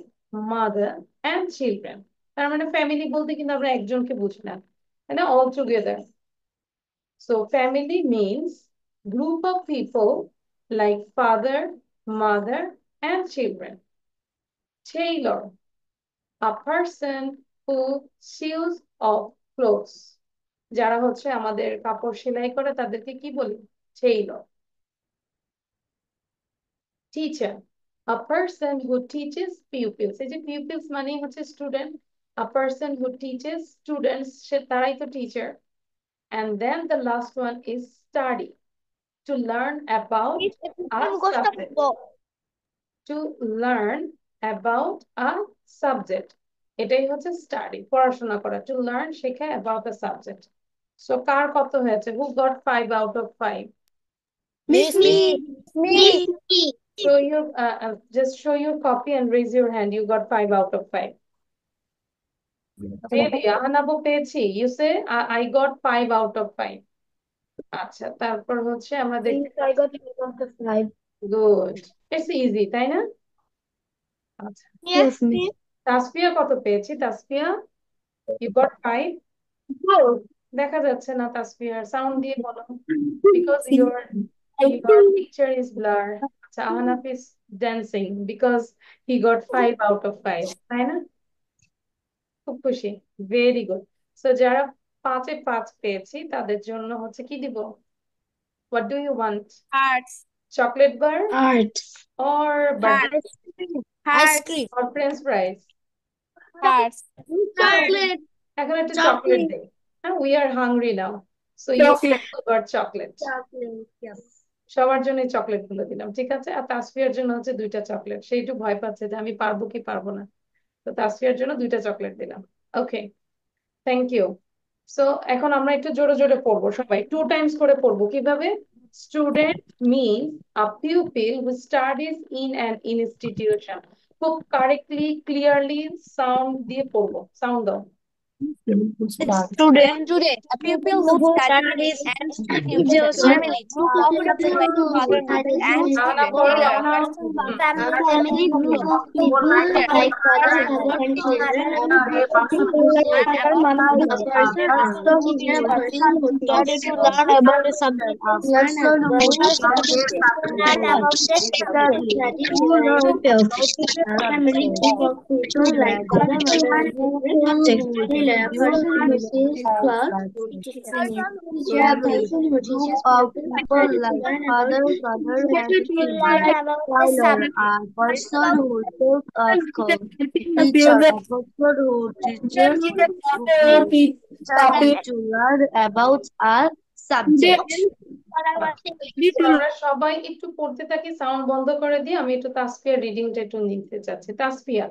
S1: mother and children. তার মানে family বলতে কিন্তু আমরা একজনকে বুঝি না, তাই না? All together. So family means group of people like father, mother and children. Taylor, a person who sews of clothes. যারা হচ্ছে আমাদের কাপড় সেলাই করে তাদেরকে কি বলি? Taylor. Teacher, a person who teaches pupils. এই যে pupils মানে হচ্ছে student, a person who teaches students, সে তারাই তো teacher. and then the last one is study, to learn about
S3: Miss,
S1: a subject, to learn about a subject. এটাই হচ্ছে study, পড়াশোনা করা, টু লার্ন, শেখা, অ্যাবাউট আ সাবজেক্ট। সো কার কত হয়েছে? হু goat 5 out of 5?
S6: Miss,
S1: Me.
S6: me.
S1: Just show your copy and raise your hand. You got 5 out of 5. Really, আহানাবু পেয়েছি। You say I got 5 out of 5. আচ্ছা, তারপর হচ্ছে আমরা দেখতে
S6: I got 5.
S1: Good. It's easy, তাই না? আচ্ছা,
S6: Yes, miss.
S1: তাসফিয়া কত পেয়েছি? Tasfia, you got 5? দেখা যাচ্ছে না তাসফিয়ার, সাউন্ড দিয়ে বলো। Because your picture is blur. আচ্ছা, Ahnaf is dancing because he got 5 out of 5, তাই না? খুব খুশি, ভেরি গুড। সো যারা 5-এ 5 পেয়েছি তাদের জন্য হচ্ছে কি দিব? What do you want?
S2: Hearts.
S1: Chocolate bar
S6: Hearts.
S1: or birthday
S6: Ice cream.
S1: or french fries?
S2: Hearts.
S6: Chocolate.
S1: এখন একটা
S6: Chocolate.
S1: চকলেট দেই। We are hungry now, so you also got chocolate.
S6: Chocolate. Yes.
S1: সবার জন্য চকলেট গুলো দিলাম, ঠিক আছে? আর তাসফিয়ার জন্য হচ্ছে 2টা চকলেট। সে একটু ভয় পাচ্ছে যে আমি পারবো কি পারবো না, তো তাসফিয়ার জন্য 2টা চকলেট দিলাম। ওকে, থ্যাংক ইউ। সো এখন আমরা একটু জোরে জোরে পড়বো, সবাই 2 টাইমস করে পড়বো। কিভাবে? Student means a pupil who studies in an institution. খুব কারেক্টলি, ক্লিয়ারলি সাউন্ড দিয়ে পড়বো। সাউন্ড দাও।
S6: Student.
S2: A pupil who studies in an institution. Family. Group of people like father, mother, and
S1: Ahna
S2: children.
S1: পড়ো,
S2: Taylor.
S1: Ahna.
S2: Person, family,
S3: Family group of people like father, mother, and children, and
S6: People like father, mother, and children. A person who study to learn about a subject.
S3: person who study to learn about the subject. Family group of people like father, mother, and children. A person who sees class. A person who teaches people like father, mother, and children. Tyler, a person who takes a school. Teacher, a person who teaches study to learn about a subject.
S1: So, আমরা সবাই একটু পড়তে থাকি, sound বন্ধ করে দিয়ে আমি একটু তাসফিয়ার রিডিংটা একটু নিতে চাচ্ছি। তাসফিয়া,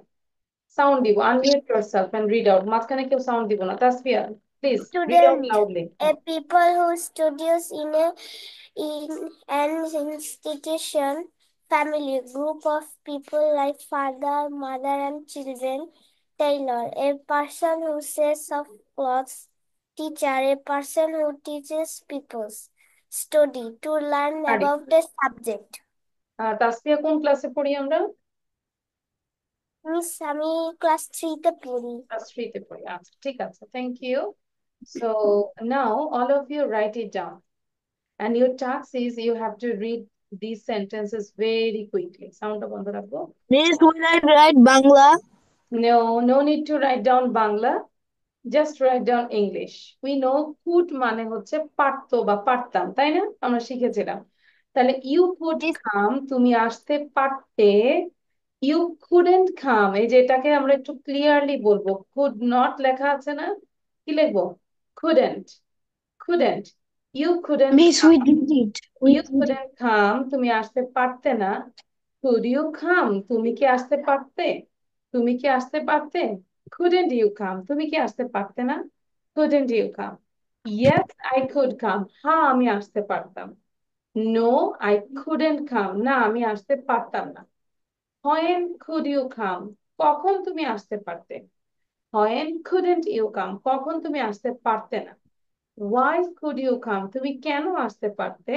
S1: সাউন্ড দিব, unmute yourself and read out। মাঝখানে কেউ সাউন্ড দিব না। Tasfia, please read out loudly.
S3: A people who studies in an institution. Family, group of people like father, mother, and children. Tailor, a person who says of clothes. Teacher, a person who teaches people. Study, to learn
S1: Study.
S3: about the subject.
S1: Tasfia কোন ক্লাসে পড়ি আমরা?
S3: Miss আমি class 3 তে পড়ি।
S1: Class 3 তে পড়ি। আচ্ছা, ঠিক আছে, thank you. So now all of you write it down, and your task is you have to read these sentences very quickly. Sound বন্ধ রাখবো।
S6: Miss, will I write Bangla?
S1: No need to write down Bangla. Just write down English. We know could মানে হচ্ছে পারতো বা পারতাম, তাই না? আমরা শিখেছিলাম। তাহলে you could come, তুমি আসতে পারতে। You couldn't come, এই যে এটাকে আমরা একটু ক্লিয়ারলি বলবো। could not লেখা আছে না, কি লিখবো? couldn't you couldn't
S6: Miss, we did it.
S1: you couldn't come, তুমি আসতে পারতে না। could you come, তুমি কি আসতে পারতে? তুমি কি আসতে পারতে? couldn't you come, তুমি কি আসতে পারতে না? couldn't you come? Yes, I could come, হ্যাঁ আমি আসতে পারতাম। No, I couldn't come, না আমি আসতে পারতাম না। When could you come, কখন তুমি আসতে পারতে? When couldn't you come, কখন তুমি আসতে পারতে না। Why could you come, তুমি কেন আসতে পারতে?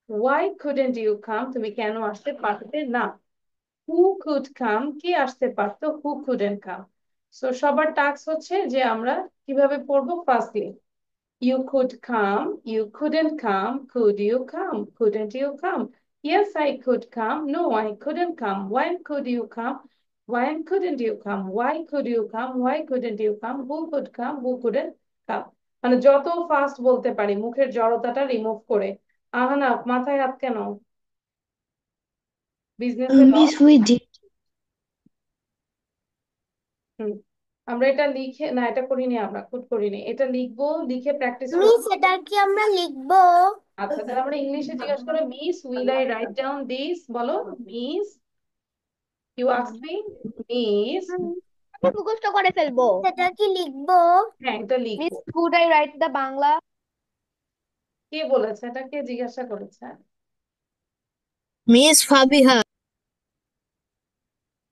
S1: Why couldn't you come, তুমি কেন আসতে পারতে না। Who could come, কে আসতে পারতো? Who couldn't come. So সবার টাস্ক হচ্ছে যে আমরা কিভাবে পড়বো। Firstly you could come, you couldn't come, could you come, couldn't you come? Yes, I could come, no, I couldn't come. When could you come, when couldn't you come? Why could you come, why couldn't you come? Who could come, who couldn't come. মানে যত fast বলতে পারি, মুখের জড়তাটা remove করে। আহানা, মাথায় হাত কেন? বিজনেসে
S6: Miss, we did.
S1: আমরা এটা লিখে না, এটা করিনি, আমরা খুদ করিনি, এটা লিখবো, লিখে প্র্যাকটিস করবো।
S3: মিস এটা কি আমরা লিখবো?
S1: আচ্ছা, তাহলে আমরা ইংলিশে জিজ্ঞাসা করো। Miss, will I write down this? বলো miss. You ask me, miss.
S3: মুখস্থ করে ফেলবো। এটা কি লিখবো?
S1: হ্যাঁ, এটা লিখবো।
S2: Could I write the Bangla?
S1: কে বলেছে এটা, কে জিজ্ঞাসা করেছে?
S6: মিস ফাবিহা।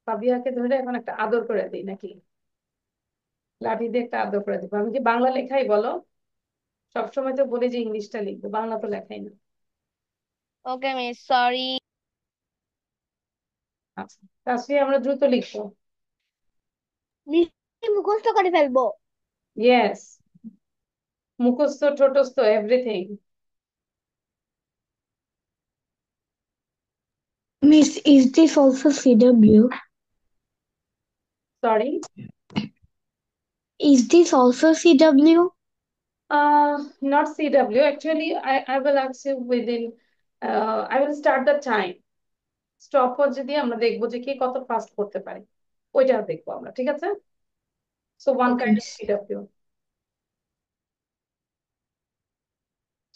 S1: ফাবিহাকে ধরে এখন একটা আদর করে দিই নাকি? লাঠি দিয়ে একটা আদর করে দিব। আমি কি বাংলা লেখাই বলো? সবসময় তো বলি যে ইংলিশটা লিখবো, বাংলা তো লেখাই না।
S2: ওকে মিস, সরি।
S1: আচ্ছা, তাহলে আমরা দ্রুত লিখবো।
S3: মিস মুখস্থ করে ফেলবো।
S1: ইয়েস, মুখস্থ ঠোঁটস্থ everything.
S3: Miss, is this also CW?
S1: Sorry,
S3: Is this also CW?
S1: not CW. Actually, I will ask you within, I will start the time. Stopwatch দিয়ে আমরা দেখবো যে কে কত ফাস্ট করতে পারে, ওইটা দেখবো আমরা, ঠিক আছে? So one
S3: Okay,
S1: kind of
S3: Miss.
S1: CW.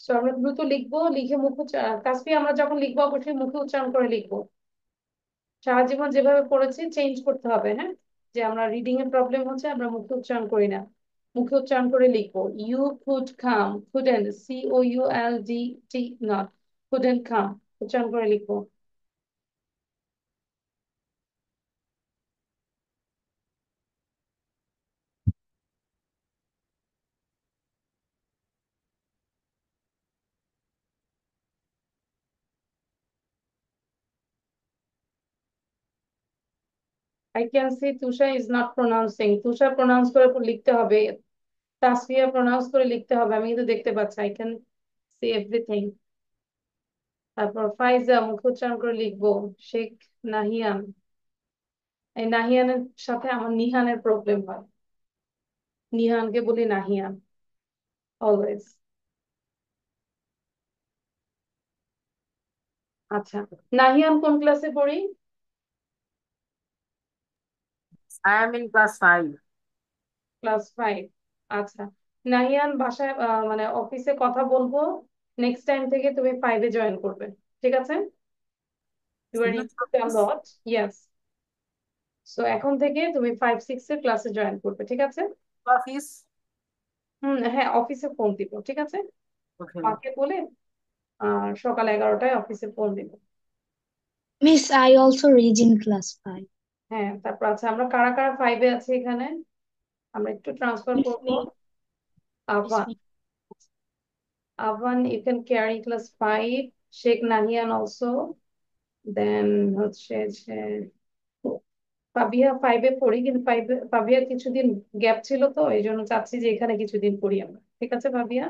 S1: So আমরা দ্রুত লিখবো, লিখে মুখ তাসফি আমরা যখন লিখবো অবশ্যই মুখে উচ্চারণ করে লিখবো। সারা জীবন যেভাবে পড়েছি চেঞ্জ করতে হবে, হ্যাঁ? যে আমরা রিডিং এর প্রবলেম হচ্ছে, আমরা মুখে উচ্চারণ করি না, মুখে উচ্চারণ করে লিখবো। You could come, couldn't, COULDT, not couldn't come, উচ্চারণ করে লিখবো। I can see Tusha is not pronouncing. Tusha pronounce করে লিখতে হবে, তাসফিয়া প্রনাউন্স করে লিখতে হবে, আমি কিন্তু দেখতে পাচ্ছি, আই ক্যান সি এভরিথিং। তারপর ফাইজা মুখে উচ্চারণ করে লিখবো। শেখ নাহিয়ান, এই নাহিয়ানের সাথে আমার নিহানের প্রবলেম হয়, নিহানকে বলি নাহিয়ান অলওয়েজ। আচ্ছা, নাহিয়ান কোন ক্লাসে পড়ি?
S8: I am in class 5.
S1: Class 5। আচ্ছা, নাহিয়ান বাসায় মানে অফিসে কথা বলবো, নেক্সট টাইম থেকে তুমি 5-এ জয়েন করবে, ঠিক আছে? You are
S8: Serious
S1: improved a
S8: office?
S1: Lot. Yes, so এখন থেকে তুমি 5-6 এর ক্লাসে জয়েন করবে, ঠিক আছে?
S8: Office?
S1: হ্যাঁ, অফিসে ফোন দিব, ঠিক আছে?
S8: Okay.
S1: মাকে বলে সকাল 11টায় অফিসে ফোন দিব।
S3: Miss, I also read in class 5.
S1: হ্যাঁ, তারপর আচ্ছা আমরা কারা কারা 5-এ আছি এখানে, আমরা একটু ট্রান্সফার
S3: Miss
S1: করবো।
S3: me, Miss
S1: Avan,
S3: me.
S1: Avan you can carry class 5, Sheikh Nahian also, then হচ্ছে যে পাবিয়া 5-এ পড়ি, কিন্তু পাবিয়ার কিছুদিন গ্যাপ ছিল, তো এই জন্য চাচ্ছি যে এখানে কিছুদিন পড়ি আমরা, ঠিক আছে পাবিয়া?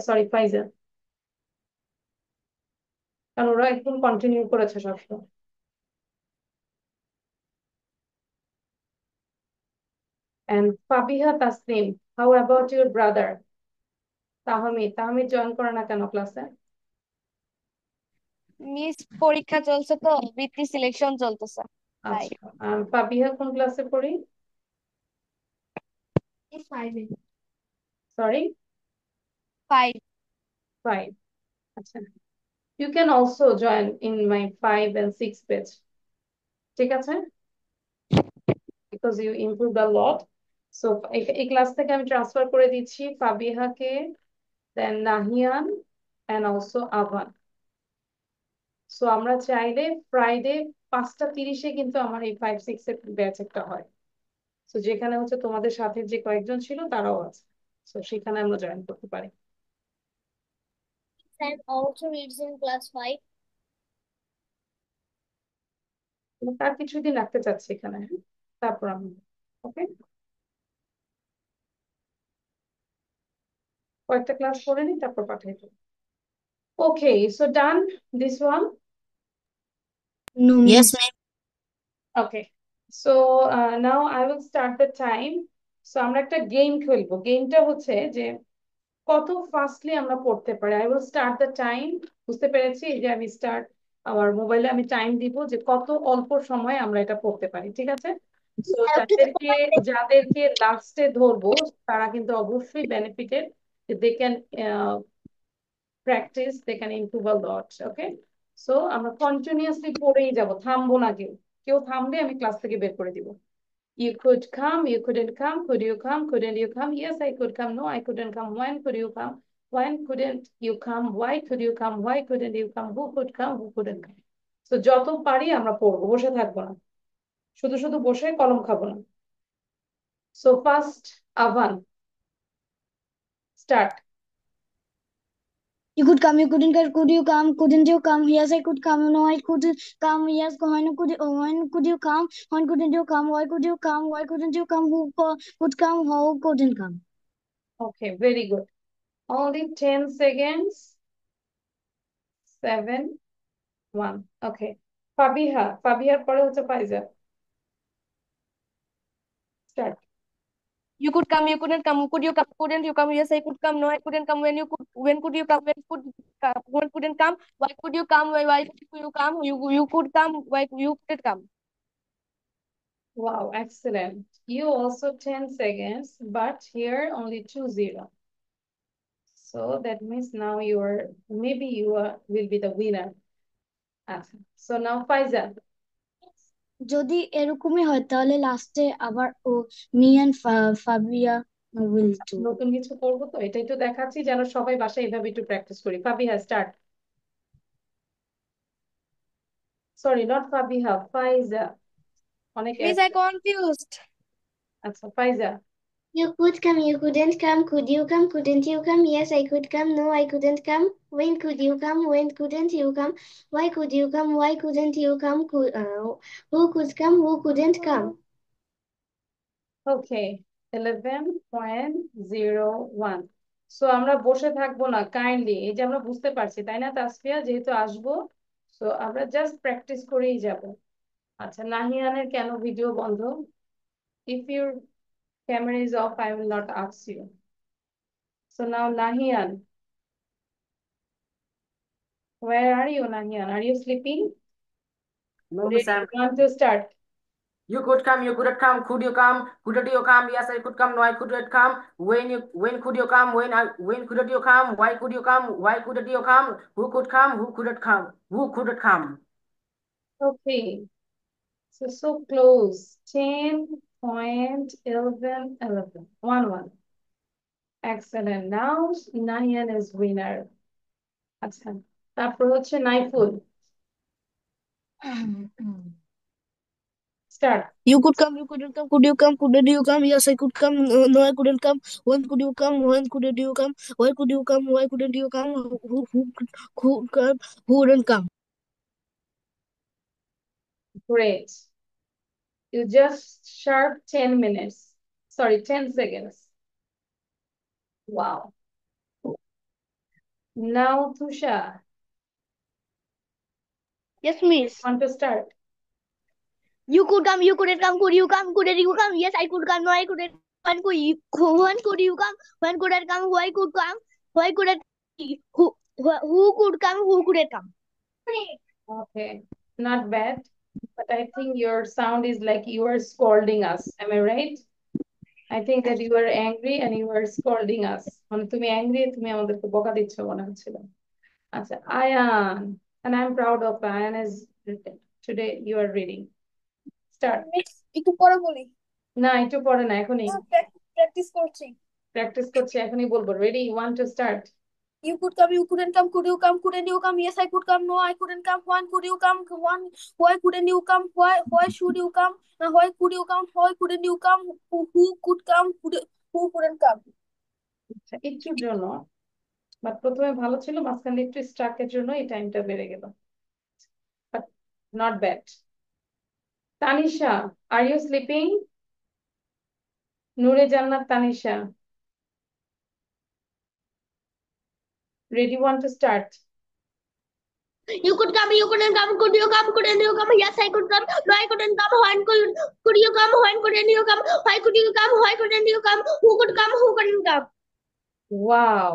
S1: সরি ফাইজা, কারণ ওরা একদম কন্টিনিউ করেছে সবসময়। And Fabiha Tasnim, how about your brother? Tahmid, Tahmid join করে না কেন ক্লাসে?
S2: মিস পরীক্ষা চলছে তো, বৃত্তি সিলেকশন চলতেছে তাই।
S1: আচ্ছা, আর ফাবিহা কোন ক্লাসে পড়ি?
S3: 5.
S1: সরি,
S2: 5।
S1: 5। আচ্ছা, you can also join in my 5 and 6 batch, ঠিক আছে? Because you improved a lot. So এই ক্লাস থেকে আমি ট্রান্সফার করে দিচ্ছি ফাবিহাকে, দেন নাহিয়ান and also আভান। সো আমরা চাইলে ফ্রাইডে 5টা 30-এ কিন্তু আমার এই 5-6 এর ব্যাচ একটা হয়, তো যেখানে হচ্ছে তোমাদের সাথে যে কয়েকজন ছিল তারাও আছে, তো সেখানে আমরা জয়েন করতে পারি।
S2: And also reads in class 5.
S1: তার কিছুদিন রাখতে চাচ্ছি এখানে, হ্যাঁ? তারপর আমি, ওকে, কয়েকটা ক্লাস করে নিই তারপর পাঠাই দেবো। Okay, so done this one.
S3: No,
S6: Yes,
S3: Miss.
S6: ma'am.
S1: Okay, so now I will start the time. So আমরা একটা গেম খেলবো, গেমটা হচ্ছে যে কত ফাস্টলি আমরা পড়তে পারি। I will start the time, বুঝতে পেরেছি? এই যে আমি স্টার্ট, আমার মোবাইলে আমি টাইম দিব যে কত অল্প সময় আমরা এটা পড়তে পারি, ঠিক আছে? তো যাদেরকে যাদেরকে লাস্টে ধরবো তারা কিন্তু অবশ্যই benefited, they can practice, they can improve a lot. Okay, so আমরা কন্টিনিউয়াসলি পড়েই যাব, থামবো না কেউ, কেউ থামলে আমি ক্লাস থেকে বের করে দিব। You could come, you couldn't come, could you come, couldn't you come? Yes, I could come. No, I couldn't come. When could you come? When couldn't you come? Why could you come? Why couldn't you come? Who could come? Who couldn't come? তো যত পারি আমরা পড়বো, বসে থাকবো না, শুধু শুধু বসে কলম খাবো না। So first, Avan, start.
S6: You could come, you couldn't come, could you come, couldn't you come? Yes, I could come, no, I couldn't come. Yes, when could you come? When couldn't you come? Why could you come? Why couldn't you come? Could come? How couldn't come?
S1: Okay, very good. Only 10 seconds. 7, 1. Okay. ফাবিহার পরে হচ্ছে ফাইজা। Start.
S3: You could come, you couldn't come. Could you come? Couldn't you come? Yes, I could come. No, I couldn't come. When could you come? When couldn't come? Why could you come? Why could you come? You could come. Why you couldn't come?
S1: Wow, excellent. You also 10 seconds, but here only 2-0. So that means now maybe will be the winner. So now Faiza.
S6: যদি এরকমই হয় তাহলে লাস্টে আবার me and Fabia will do.
S1: নতুন কিছু করবো তো, এটাই তো দেখাচ্ছি যেন সবাই বাসায় এইভাবে একটু প্র্যাকটিস করি। Fabiha start. Sorry, not Fabiha, ফাইজা। অনেক
S3: Miss, I confused.
S1: আচ্ছা, ফাইজা।
S3: You could come, you couldn't come. Could you come? Couldn't you come? Yes, I could come. No, I couldn't come. When could you come? When couldn't you come? Why could you come? Why couldn't you come? Who could come? Who couldn't come?
S1: Okay, 11.01। So আমরা বসে থাকবো না kindly, এই যে আমরা বুঝতে পারছি তাই না তাসফিয়া, যেহেতু আসবো, সো আমরা জাস্ট প্র্যাকটিস করেই যাব। আচ্ছা, নাহিয়ানের কেন ভিডিও বন্ধ? If your camera is off I will not ask you. So now Nahian, where are you, Nahian? Are you sleeping?
S8: No, Miss,
S1: Ready, 1 to start.
S8: You could come, you couldn't come. Could you come? Couldn't you come? Yes, I could come. No, I couldn't come. When could you come? When couldn't you come? Why could you come? Why couldn't you come? Who could come? Who couldn't come? Who couldn't come?
S1: Okay, so close. 10.11. 1-1. Excellent. Now Nahian is winner. আচ্ছা, তারপর হচ্ছে Naiful, start.
S6: You could come, you couldn't come, could you come, couldn't you come? Yes, I could come, no, I couldn't come. When could you come? When couldn't you come? Why could you come? Why couldn't you come? Who come? Who wouldn't come?
S1: Great. You just sharp 10 minutes. Sorry, 10 seconds. Wow. Now Tusha,
S3: Yes, Miss.
S1: want to start?
S3: You could come, you couldn't come. Could you come? Couldn't you come? Yes, I could come. No, I couldn't. When could you come? When couldn't come? Why could come? Why couldn't who could come? Who couldn't come?
S1: Okay, not bad, but I think your sound is like you are scolding us. Am I right? I think that you are angry and you are scolding us. মানে তুমি angry, তুমি আমাদেরকে বকা দিচ্ছ মনে হচ্ছিল। আচ্ছা, Ayan, and I'm proud of Ayan as today you are reading. Start.
S7: Miss একটু পরে বলি,
S1: না, একটু পরে না, এখনই
S7: প্র্যাকটিস করছি।
S1: প্র্যাকটিস করছি, এখনই বলবো। Ready, 1 to start.
S7: You could come, you couldn't come. Could you come? Couldn't you come? Yes, I could come. No, I couldn't come. When could you come? Why couldn't you come? Why should you come? Why could you come? Why couldn't you come? Who could come? Who couldn't come?
S1: আচ্ছা, একটুর জন্য, but প্রথমে ভালো ছিল, মাঝখানে একটু স্ট্রাকের জন্য এই টাইমটা বেড়ে গেল, but not bad. Tanisha, are you sleeping? Nure Jannat Tanisha, ready, 1 to start.
S3: You could come, you couldn't come. Could you come? Couldn't you come? Yes, I could come. No, I couldn't come. When could you come? When couldn't you come? Why could you come? Why couldn't you come? Who could come? Who couldn't come?
S1: Wow,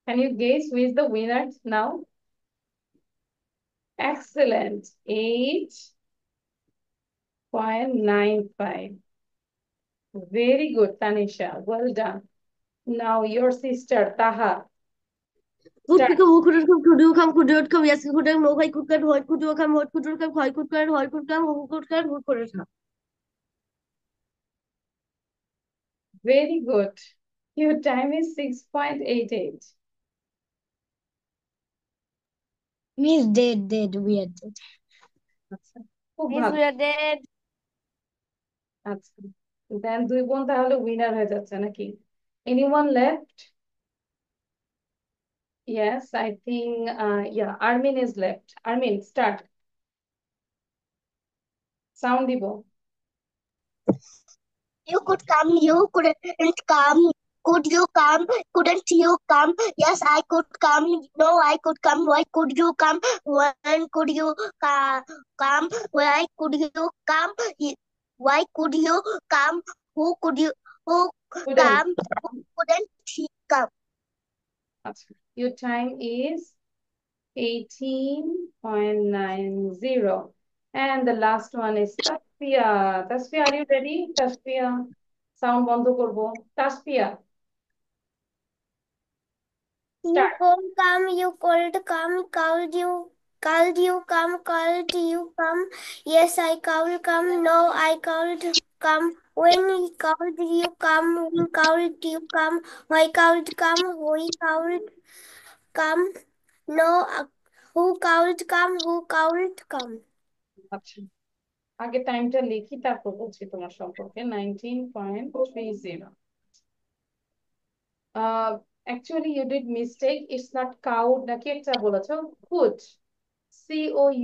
S1: can you guess who is the winner now? Excellent, 8.95. Very good, Tanisha, well done. Now your sister Taha,
S3: Who
S1: start.
S3: could come? Who couldn't come? Could you come? Could you come? Yes, you could come. No, why could come? Why could you come? What could you come? Why could come? Why could come? Who could come? Who couldn't come?
S1: Very good. Your time is 6.88.
S6: Miss, dead, we are dead.
S1: আচ্ছা, খুব
S3: Miss,
S1: ভালো।
S3: we are dead.
S1: আচ্ছা, দেন দুই বোন তাহলে winner হয়ে যাচ্ছে নাকি? Anyone left? Yes, I think, yeah, Armin is left. Armin, start. Sound দিব।
S3: You could come, you couldn't come. Could you come? Couldn't you come? Yes, I could come. No, I could come. Why could you come? When could you come? Why could you come? Why could you come? Who could you? Who
S1: Couldn't.
S3: come? Who couldn't he come?
S1: আচ্ছা, your time is 18.90. And the last one is Tasfia. Tasfia, are you ready? Tasfia, sound বন্ধ করব। Tasfia,
S3: You
S1: start.
S3: could come, you could come, called you come, called you come. Yes, I called come, no, I called come. When he called you come, when called you come, why called come, we called come. No, who called come, who called come.
S1: আচ্ছা, আগে টাইমটা লিখি তারপর বলছি তোমার সম্পর্কে। 19.30. Actually you did mistake. It's not could নাকি একটা বলেছো, could, could,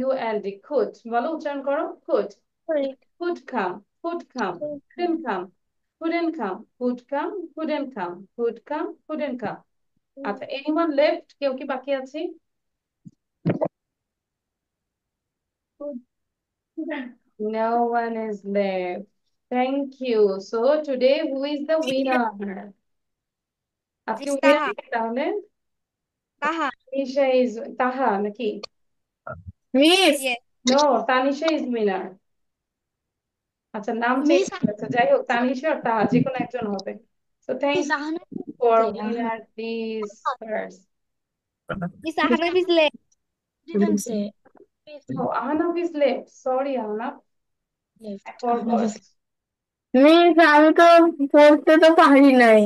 S1: could বলো, উচ্চারণ করো, could, could come, could come, couldn't come, couldn't come, could come, couldn't come, could come, couldn't come. আচ্ছা, anyone left? কেউ কি বাকি আছে? No one is left. Thank you. So today who is the winner? আজকে
S3: Miss
S1: winner
S3: Taha.
S1: কে তাহলে?
S3: Taha.
S1: Tanisha is Taha নাকি?
S9: Miss,
S3: Yes.
S1: No, Tanisha is winner. আচ্ছা, নাম চেঞ্জ
S3: Miss
S1: করেছে, যাই হোক, তানিশা আর তাহা যে কোনো একজন হবে। So thank you
S3: Ahana.
S1: for winner these first.
S3: Miss Ahana is late. Didn't say.
S1: Oh, Ahnaf is left. Sorry, Ahnaf.
S3: Left.
S1: I forgot.
S9: Miss, আমি তো পড়তে তো পারি নাই।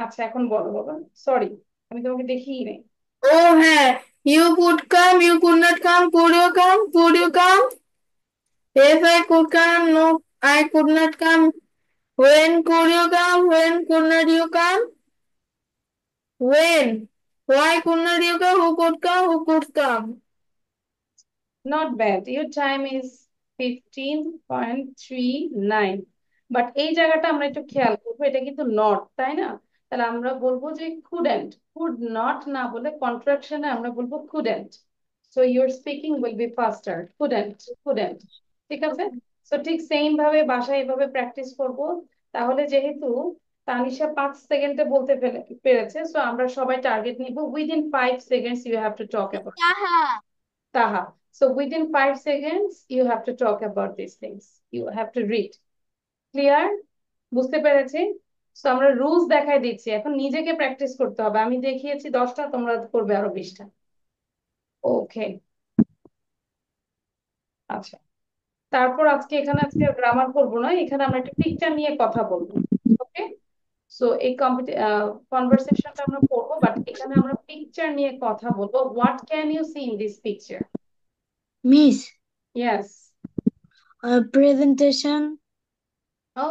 S1: আচ্ছা, এখন বলো বাবা। সরি, আমি তোমাকে দেখিই নাই।
S9: ও হ্যাঁ, you could come, you could not come, could you come, could you come? Yes, I could come, no, I could not come. When could you come, when could not you come? When? Why could not you come, who could come, who could come?
S1: Not bad. Your time is 15.39. But এই জায়গাটা আমরা একটু খেয়াল করবো, এটা কিন্তু not, তাই না? তাহলে আমরা বলবো যে couldn't, could not না বলে কন্ট্রাকশনে আমরা বলবো couldn't. So your speaking will be faster. Couldn't, couldn't. ঠিক আছে? So ঠিক সেম ভাবে বাসায় এভাবে প্র্যাকটিস করব। তাহলে যেহেতু তানিশা 5 সেকেন্ডে বলতে পেরেছে, সো আমরা সবাই টার্গেট নিব, within 5 seconds you have to talk about
S3: Taha.
S1: Taha. So within 5 seconds you have to talk about these things. You have to read. Clear? বুঝতে পেরেছি? So আমরা রুলস দেখাই দিচ্ছি, এখন নিজেকে প্র্যাকটিস করতে হবে। আমি দেখিয়েছি 10টা, তোমরা করবে আরো 20টা। ওকে, আচ্ছা। তারপর আজকে গ্রামার করবো না, এখানে আমরা একটা পিকচার নিয়ে কথা বলবো। ওকে, সো এই কনভারসেশনটা আমরা করবো, বাট এখানে আমরা পিকচার নিয়ে কথা বলবো। What can you see in this picture?
S6: Miss,
S1: yes.
S6: presentation.
S1: ও,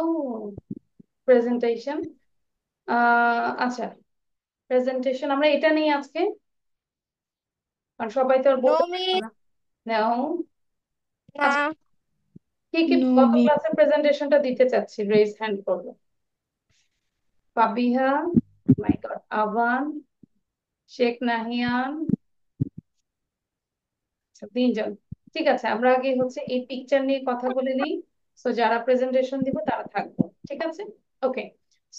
S1: প্রেজেন্টেশন। আচ্ছা, প্রেজেন্টেশন আমরা এটা নেই আজকে, কারণ সবাই তো আর
S3: No,
S1: বলতে পারবে
S3: Miss.
S1: না। নাও, আচ্ছা,
S3: Nah.
S1: কি কি
S6: No,
S1: গত
S6: Miss.
S1: ক্লাসের প্রেজেন্টেশনটা দিতে চাচ্ছি, রেজ হ্যান্ড করবো। ফাবিহা, মাই গড, আভান, শেখ নাহিয়ান, আচ্ছা, 3জন। ঠিক আছে, আমরা আগে হচ্ছে এই পিকচার নিয়ে কথা বলে নিই, সো যারা প্রেজেন্টেশন দিব তারা থাকবো। ঠিক আছে, ওকে।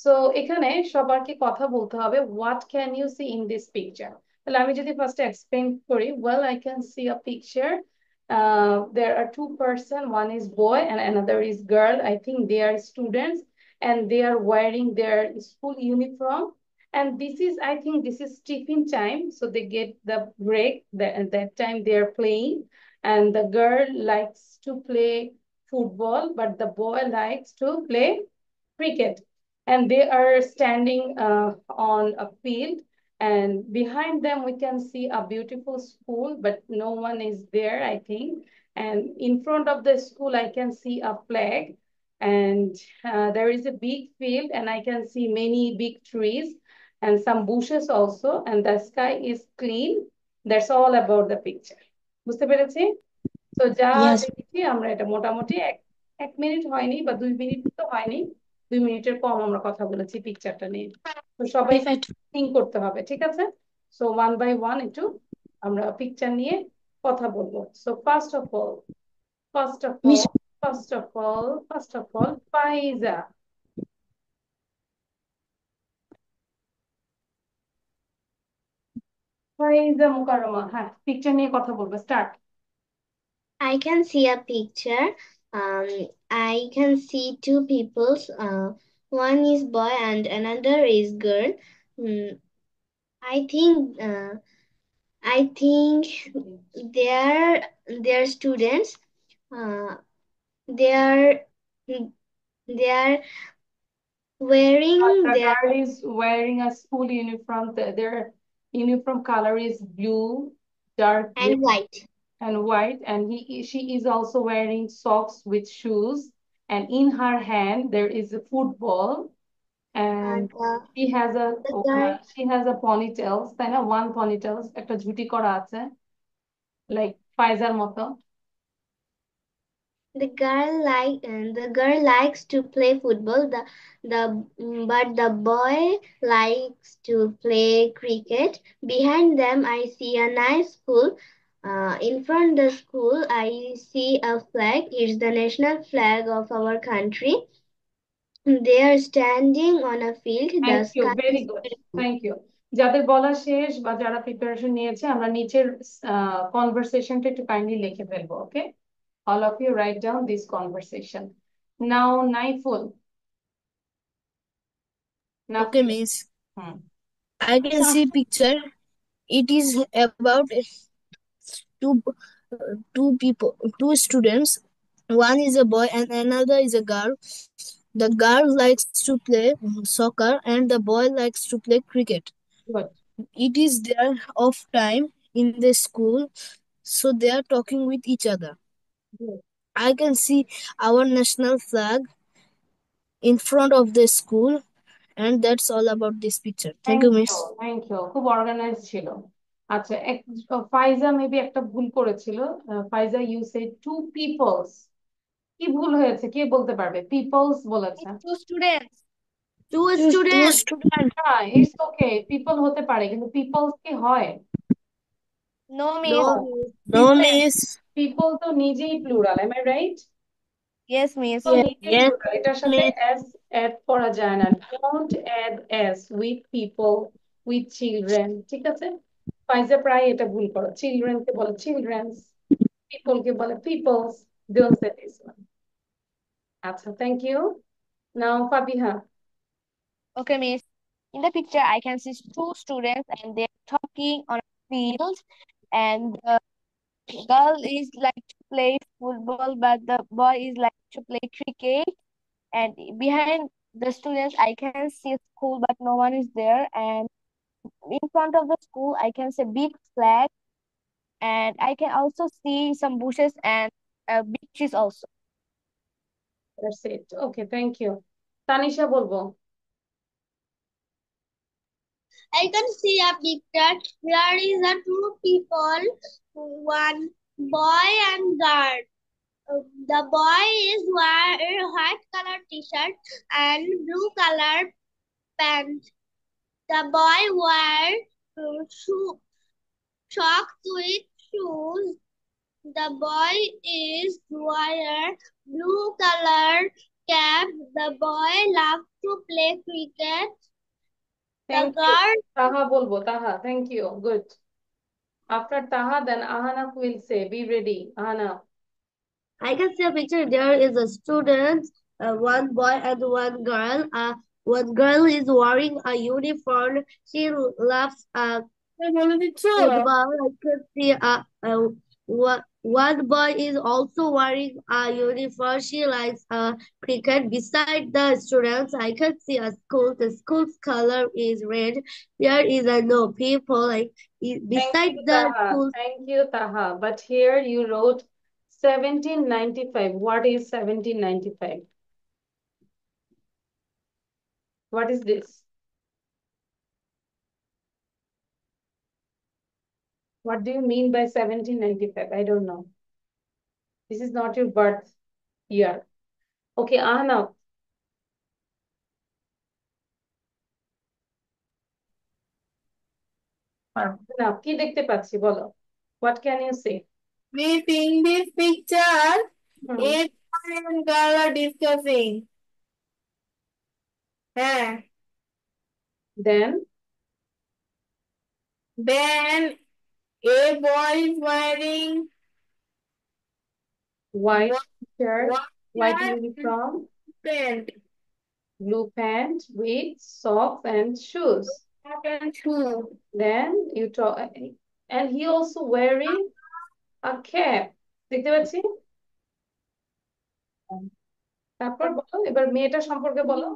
S1: সো এখানে সবারকে কথা বলতে হবে, what can you see in this picture. তাহলে আমি যদি ফার্স্টে এক্সপ্লেইন করি, well I can see a picture, there are two person, one is boy and another is girl. I think they are students and they are wearing their school uniform. And this is, I think this is tiffin time, so they get the break. That time they are playing, and the girl likes to play football, but the boy likes to play cricket. And they are standing on a field, and behind them we can see a beautiful school, but no one is there, I think. And in front of the school, I can see a flag, and there is a big field, and I can see many big trees and some bushes also, and the sky is clean. That's all about the picture. বুঝতে পেরেছি? তো যা
S6: Yes.
S1: দেখেছি আমরা এটা মোটামুটি এক minute হয়নি বা 2 মিনিট তো হয়নি, 2 মিনিটের কম আমরা কথা বলেছি পিকচারটা নিয়ে। তো সবাই
S6: Perfect.
S1: থিঙ্ক করতে হবে, ঠিক আছে? সো ওয়ান বাই ওয়ান একটু আমরা পিকচার নিয়ে কথা বলবো। So first of all
S6: Miss,
S1: ফাইজা। ফাইজা মুকাররমা, হ্যাঁ পিকচার নিয়ে কথা বলবো, start.
S3: I can see a picture. I can see two people. One is boy and another is girl. I think they're students. They are they are wearing
S1: The
S3: their
S1: girl is wearing a school uniform. Their uniform color is blue, dark
S3: and
S1: blue,
S3: white.
S1: and white, and she is also wearing socks with shoes, and in her hand there is a football, and she has a ponytail, তাই না? One ponytail, একটা ঝুটি করা আছে, like Pfizer মতো।
S3: The girl likes to play football. But the boy likes to play cricket. Behind them, I see a nice school. In front of the school, I see a flag. It's the national flag of our country. They are standing on a field. The
S1: thank you,
S3: sky
S1: very
S3: is
S1: good,
S3: beautiful.
S1: Thank you. যাদের বলা শেষ বা যারা preparation নিয়েছে, আমরা নিচের কনভারসেশনটা একটু kindly লিখে ফেলবো, ওকে? All of you write down this conversation. Now, Naiful.
S6: okay,
S1: Nafil.
S6: Miss.
S1: Hmm.
S6: I can see picture. It is about two people, two students. One is a boy and another is a girl. The girl likes to play soccer and the boy likes to play cricket.
S1: Good.
S6: It is their off time in the school, so they are talking with each other.
S1: Good.
S6: I can see our national flag in front of the school, and that's all about this picture. Thank you, Miss.
S1: Thank you, খুব organize ছিল। আচ্ছা, ফাইজা maybe একটা ভুল করেছিল। ফাইজা, you say two people's. কি ভুল হয়েছে কে বলতে পারবে? পিপলস বলেছে।
S7: Two students.
S3: Two
S6: Two
S3: students.
S6: students.
S1: হ্যাঁ, ইটস ওকে, পিপল হতে পারে, কিন্তু পিপলস কি হয়?
S7: No, Miss.
S3: No,
S6: No, Miss.
S1: People তো নিজেই plural, am I right?
S7: Yes, Miss.
S1: তো নিজেই
S6: Yes,
S1: প্লুরাল, এটার সাথে
S6: Miss.
S1: এস অ্যাড করা যায় না। Don't add S with people, with children, ঠিক আছে? ফাইজা প্রায় এটা ভুল করো, চিলড্রেন কে বলে চিলড্রেনস, পিপল কে বলে peoples. Don't say this one. আচ্ছা, thank you. Now Fabiha.
S7: Okay, Miss. In the picture, I can see two students and they're talking on a field. And the girl is like to play football, but the boy is like to play cricket. And behind the students, I can see a school, but no one is there. And in front of the school, I can see a big flag. And I can also see some bushes and big trees also.
S1: That's it. Okay, thank you. Tanisha বলবো।
S3: I can see a picture. There is a two people, one boy and girl. The boy is wearing white color t-shirt and blue color pants. The boy wears socks with shoes. The boy is wearing blue color cap. The boy loves to play cricket. The
S1: Thank you.
S3: girl
S1: Taha bolbo, Taha. Thank you. Good. After Taha, then Ahana will say, be ready. Ahana.
S3: I can see a picture. There is a student, one boy and one girl. One girl is wearing a uniform. She loves football. I can see one boy is also wearing a uniform. She likes cricket. Beside the students, I can see a school. The school's color is red. There is no people. Like beside the
S1: Taha.
S3: school.
S1: Thank you, Taha. But here you wrote 1795. What is 1795? What is this? What do you mean by 1795? I don't know. This is not your birth year. Okay, Ahna. না কি দেখতে পাচ্ছি বলো what can you say
S9: We think this picture,
S1: hmm
S9: a boy and girl are discussing. Yeah.
S1: then
S9: Then a boy is wearing
S1: white
S9: white
S1: shirt white
S9: shirt
S1: uniform
S9: and pant
S1: blue pant with socks and shoes
S9: and shoe.
S1: then you talk and he also wearing a cap দেখতে পাচ্ছি তারপর বলো এবার মেয়েটা সম্পর্কে বলো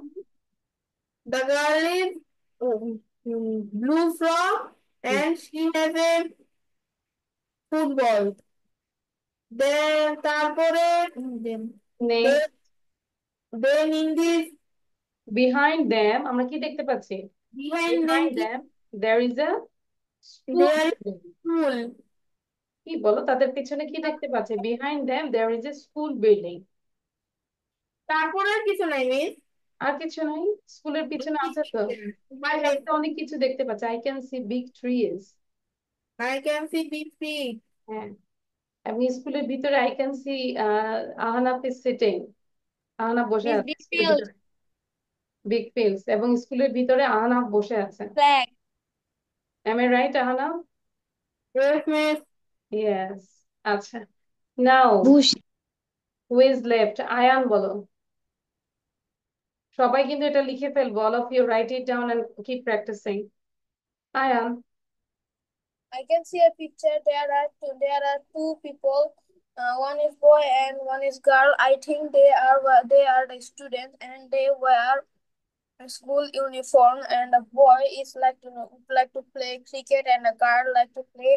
S9: The girl is blue frock and she has a football. Then তারপরে
S1: next
S9: then in this
S1: behind them আমরা কি দেখতে পাচ্ছি
S9: behind
S1: behind
S9: them
S1: them there is a school
S9: there is
S1: building.
S9: school.
S1: কি বলো তাদের পিছনে কি দেখতে পাচ্ছে behind them there is a school building
S9: তারপরে আর কিছু নাই মিস
S1: আর কিছু নাই স্কুলের পিছনে আছে তো আমি তো অনেক কিছু দেখতে পাচ্ছি I can see big trees
S9: I can see big feet.
S1: হ্যাঁ এবং স্কুলের ভিতরে I can see Ahnaf is sitting Ahnaf বসে
S2: Miss
S1: আছে
S2: Big
S1: স্কুলের
S2: Field,
S1: ভিতরে বিগ ফিল্ডস এবং স্কুলের ভিতরে আহনাফ বসে আছে
S2: flag.
S1: am I right Ahnaf
S9: Yes, miss.
S1: yes আচ্ছা now
S6: bush
S1: who is left Ayan বলো সবাই কিন্তু এটা লিখে ফেলবো all of you write it down and keep practicing Ayaan
S7: I can see a picture. There are two people. One is boy and one is girl. I think they are the students and they wear a school uniform. And the boy is like to play cricket and the girl like to play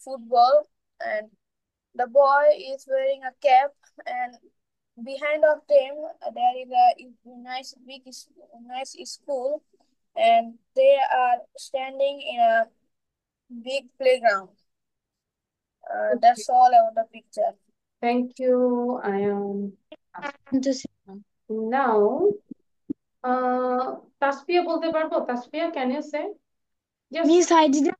S7: football. And the boy is wearing a cap and behind of them there is a nice school and they are standing in a big playground. That's all about the picture.
S1: thank you Ayaan now Tasfia বলতে পারবো Tasfia can you say just
S6: miss I didn't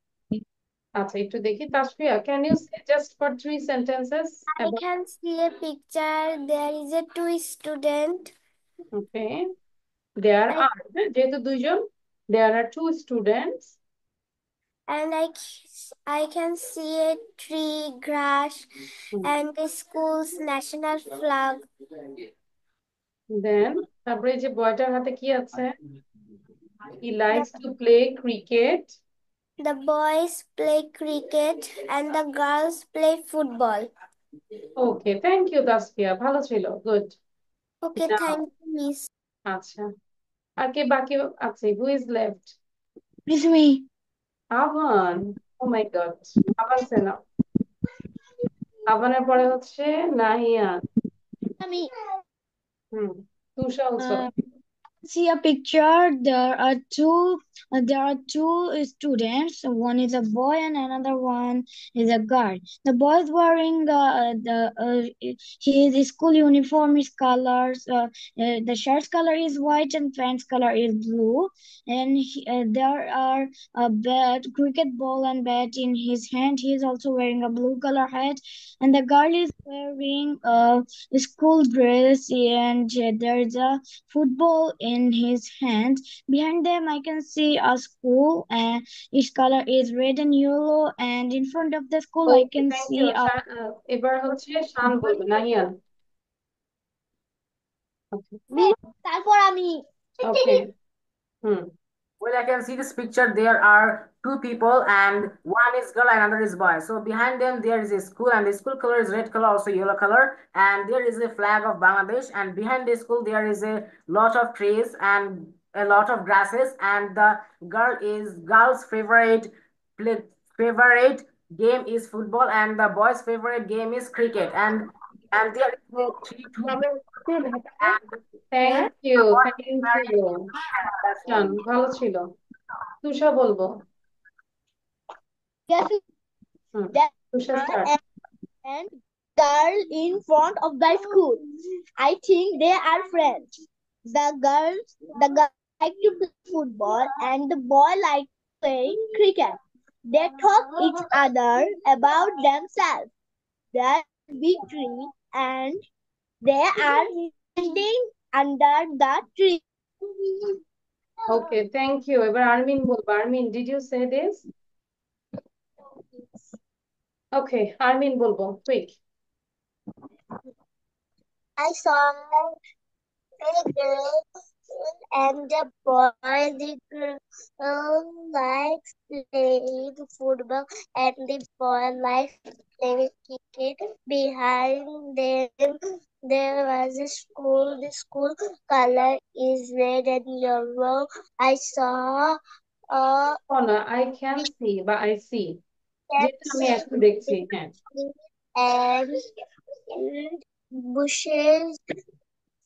S1: আচ্ছা একটু দেখি Tasfia can you say just for 3 sentences
S3: I
S1: about
S3: can see a picture. There is a two student
S1: okay there
S3: I,
S1: are যেহেতু দুইজন there are 2 students
S3: and I can see a tree, grass, and the school's national flag.
S1: then তারপরে যে বয়টার হাতে কি আছে he likes to play cricket
S3: The boys play cricket and the girls play football.
S1: okay thank you Tasfia ভালো ছিল good
S3: Okay,
S1: now
S3: thank you, Miss.
S1: আচ্ছা আর কে বাকি আছে who is left
S6: Miss me.
S1: আভান oh my god আভান সেনা আভানের পরে হচ্ছে Nahiyan
S3: Me.
S1: Tusha also
S6: See a picture. There are two students. One is a boy and another one is a girl. The boy is wearing his school uniform is colors. The shirt's color is white and pants color is blue. And there are a cricket ball and bat in his hand. He is also wearing a blue color hat. And the girl is wearing a school dress, and there is a football in his hand. Behind them, I can see a school, and its color is red and yellow. And in front of the school, I
S1: okay
S6: can
S1: thank
S6: see
S1: you
S6: a
S1: এবার হচ্ছে শান বলবে নাহিয়ান
S3: তারপর আমি
S1: okay
S8: Well, I can see this picture. There are two people, and one is girl and another is boy. So behind them, there is a school, and the school color is red color, also yellow color, and there is a flag of Bangladesh. And behind the school, there is a lot of trees and a lot of grasses. And the girl's favorite game is football, and the boy's favorite game is cricket. And and there is a tree to
S1: thank you
S8: what
S1: thank you
S8: that's
S1: জান
S8: all.
S1: ভালো ছিল তুষা বলবো
S3: Yes,
S1: hmm
S3: there
S1: Tusha
S3: are
S1: start
S3: and girl in front of the school. I think they are friends. The girl like to play football and the boy like playing cricket. They talk each other about themselves. There's a big tree and they are sitting under the tree.
S1: Okay thank you এবার আরমিন বলবো Armin did you say this okay Armin বলবো quick
S3: I saw a girl and the boy. The girl likes playing football and the boy likes playing cricket. Behind them there was a school. The school color is red and yellow. I saw a
S1: না I can C বা I C যেটা আমি এখন দেখছি হ্যাঁ
S3: and bushes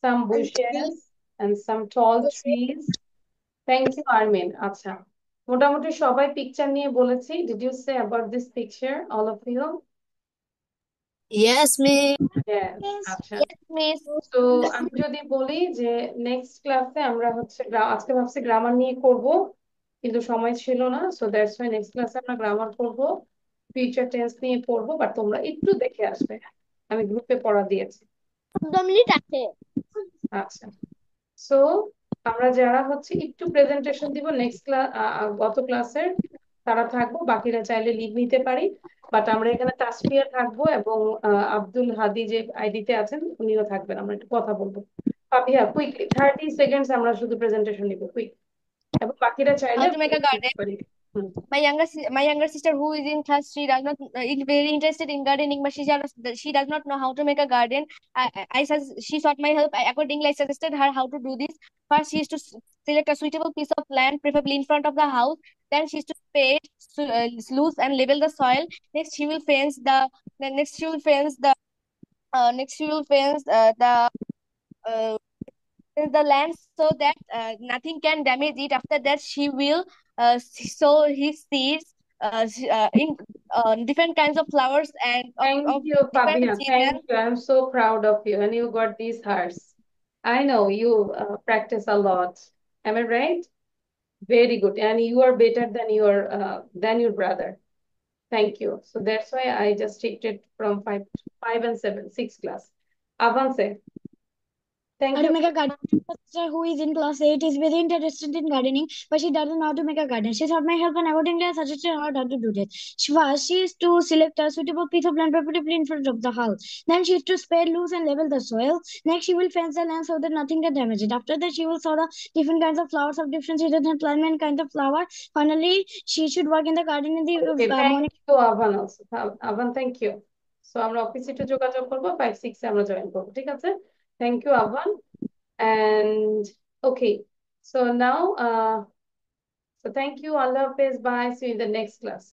S1: some
S3: and trees.
S1: bushes and some tall trees thank you Armin আচ্ছা মোটামুটি সবাই পিকচার নিয়ে বলেছি did you say about this picture all of you
S6: Yes, miss.
S1: Yes আচ্ছা
S2: Yes, miss.
S1: তো আমি যদি বলি যে নেক্সট ক্লাসে আমরা হচ্ছে আজকে ভাবছি গ্রামার নিয়ে করব কিন্তু সময় ছিল না সো দ্যাটস ওয়াই নেক্সট ক্লাসে আমরা গ্রামার করব ফিউচার টেন্স নিয়ে পড়বো বাট তোমরা একটু দেখে আসবে আমি গ্রুপে পড়া দিয়েছি
S3: 15 মিনিট আছে
S1: আচ্ছা সো আমরা যারা হচ্ছে একটু প্রেজেন্টেশন দিব নেক্সট ক্লাস গত ক্লাসের তারা থাকবো বাকিরা চাইলে লিভ নিতে পারি বাট আমরা এখানে তাসফিয়া থাকবো এবং আব্দুল হাদি যে আইডিতে আছেন উনিও থাকবেন আমরা একটু কথা বলবো পাপিয়া কুইকলি 30 সেকেন্ডস আমরা শুধু প্রেজেন্টেশন নিব কুইক এবং বাকিরা চাইলে
S2: How to make a garden.
S1: পারি হুম
S2: My younger sister who is in class 3 does not is very interested in gardening, but she does not know how to make a garden. She sought my help. Accordingly, I suggested her how to do this. First, she is to select a suitable piece of land, preferably in front of the house. Then she is to spade, sluice, and level the soil. Next, she will fence the. Next, she will fence the. Next, she will fence uh, the land so that nothing can damage it. After that, she will sow his seeds in different kinds of flowers and
S1: Thank
S2: of
S1: you,
S2: different
S1: Fabia.
S2: seasons.
S1: Thank you. I'm so proud of you. And you got these hearts. I know you practice a lot. Am I right? Very good. And you are better than your brother. Thank you. So that's why I just take from five and seven, 6 class. Avance. Thank
S3: How to
S1: you.
S3: make a garden. My sister who is in class 8 is very interested in gardening, but she doesn't know how to make a garden. She sought my help and accordingly I suggested her how to do that. First, she is to select a suitable piece of land preferably in front of the house. Then she is to spade, loose, and level the soil. Next, she will fence the land so that nothing can damage it. After that, she will sow the different kinds of flowers of different seasons and plant many kinds of flower. Finally, she should work in the garden in the
S1: Okay, thank
S3: morning.
S1: you, Avan also. Avan, thank you. So আমরা অফিসে একটু যোগাযোগ করবো 5-6 এ আমরা join করবো ঠিক আছে thank you Avan and okay so now so thank you Allah Hafiz bye see you in the next class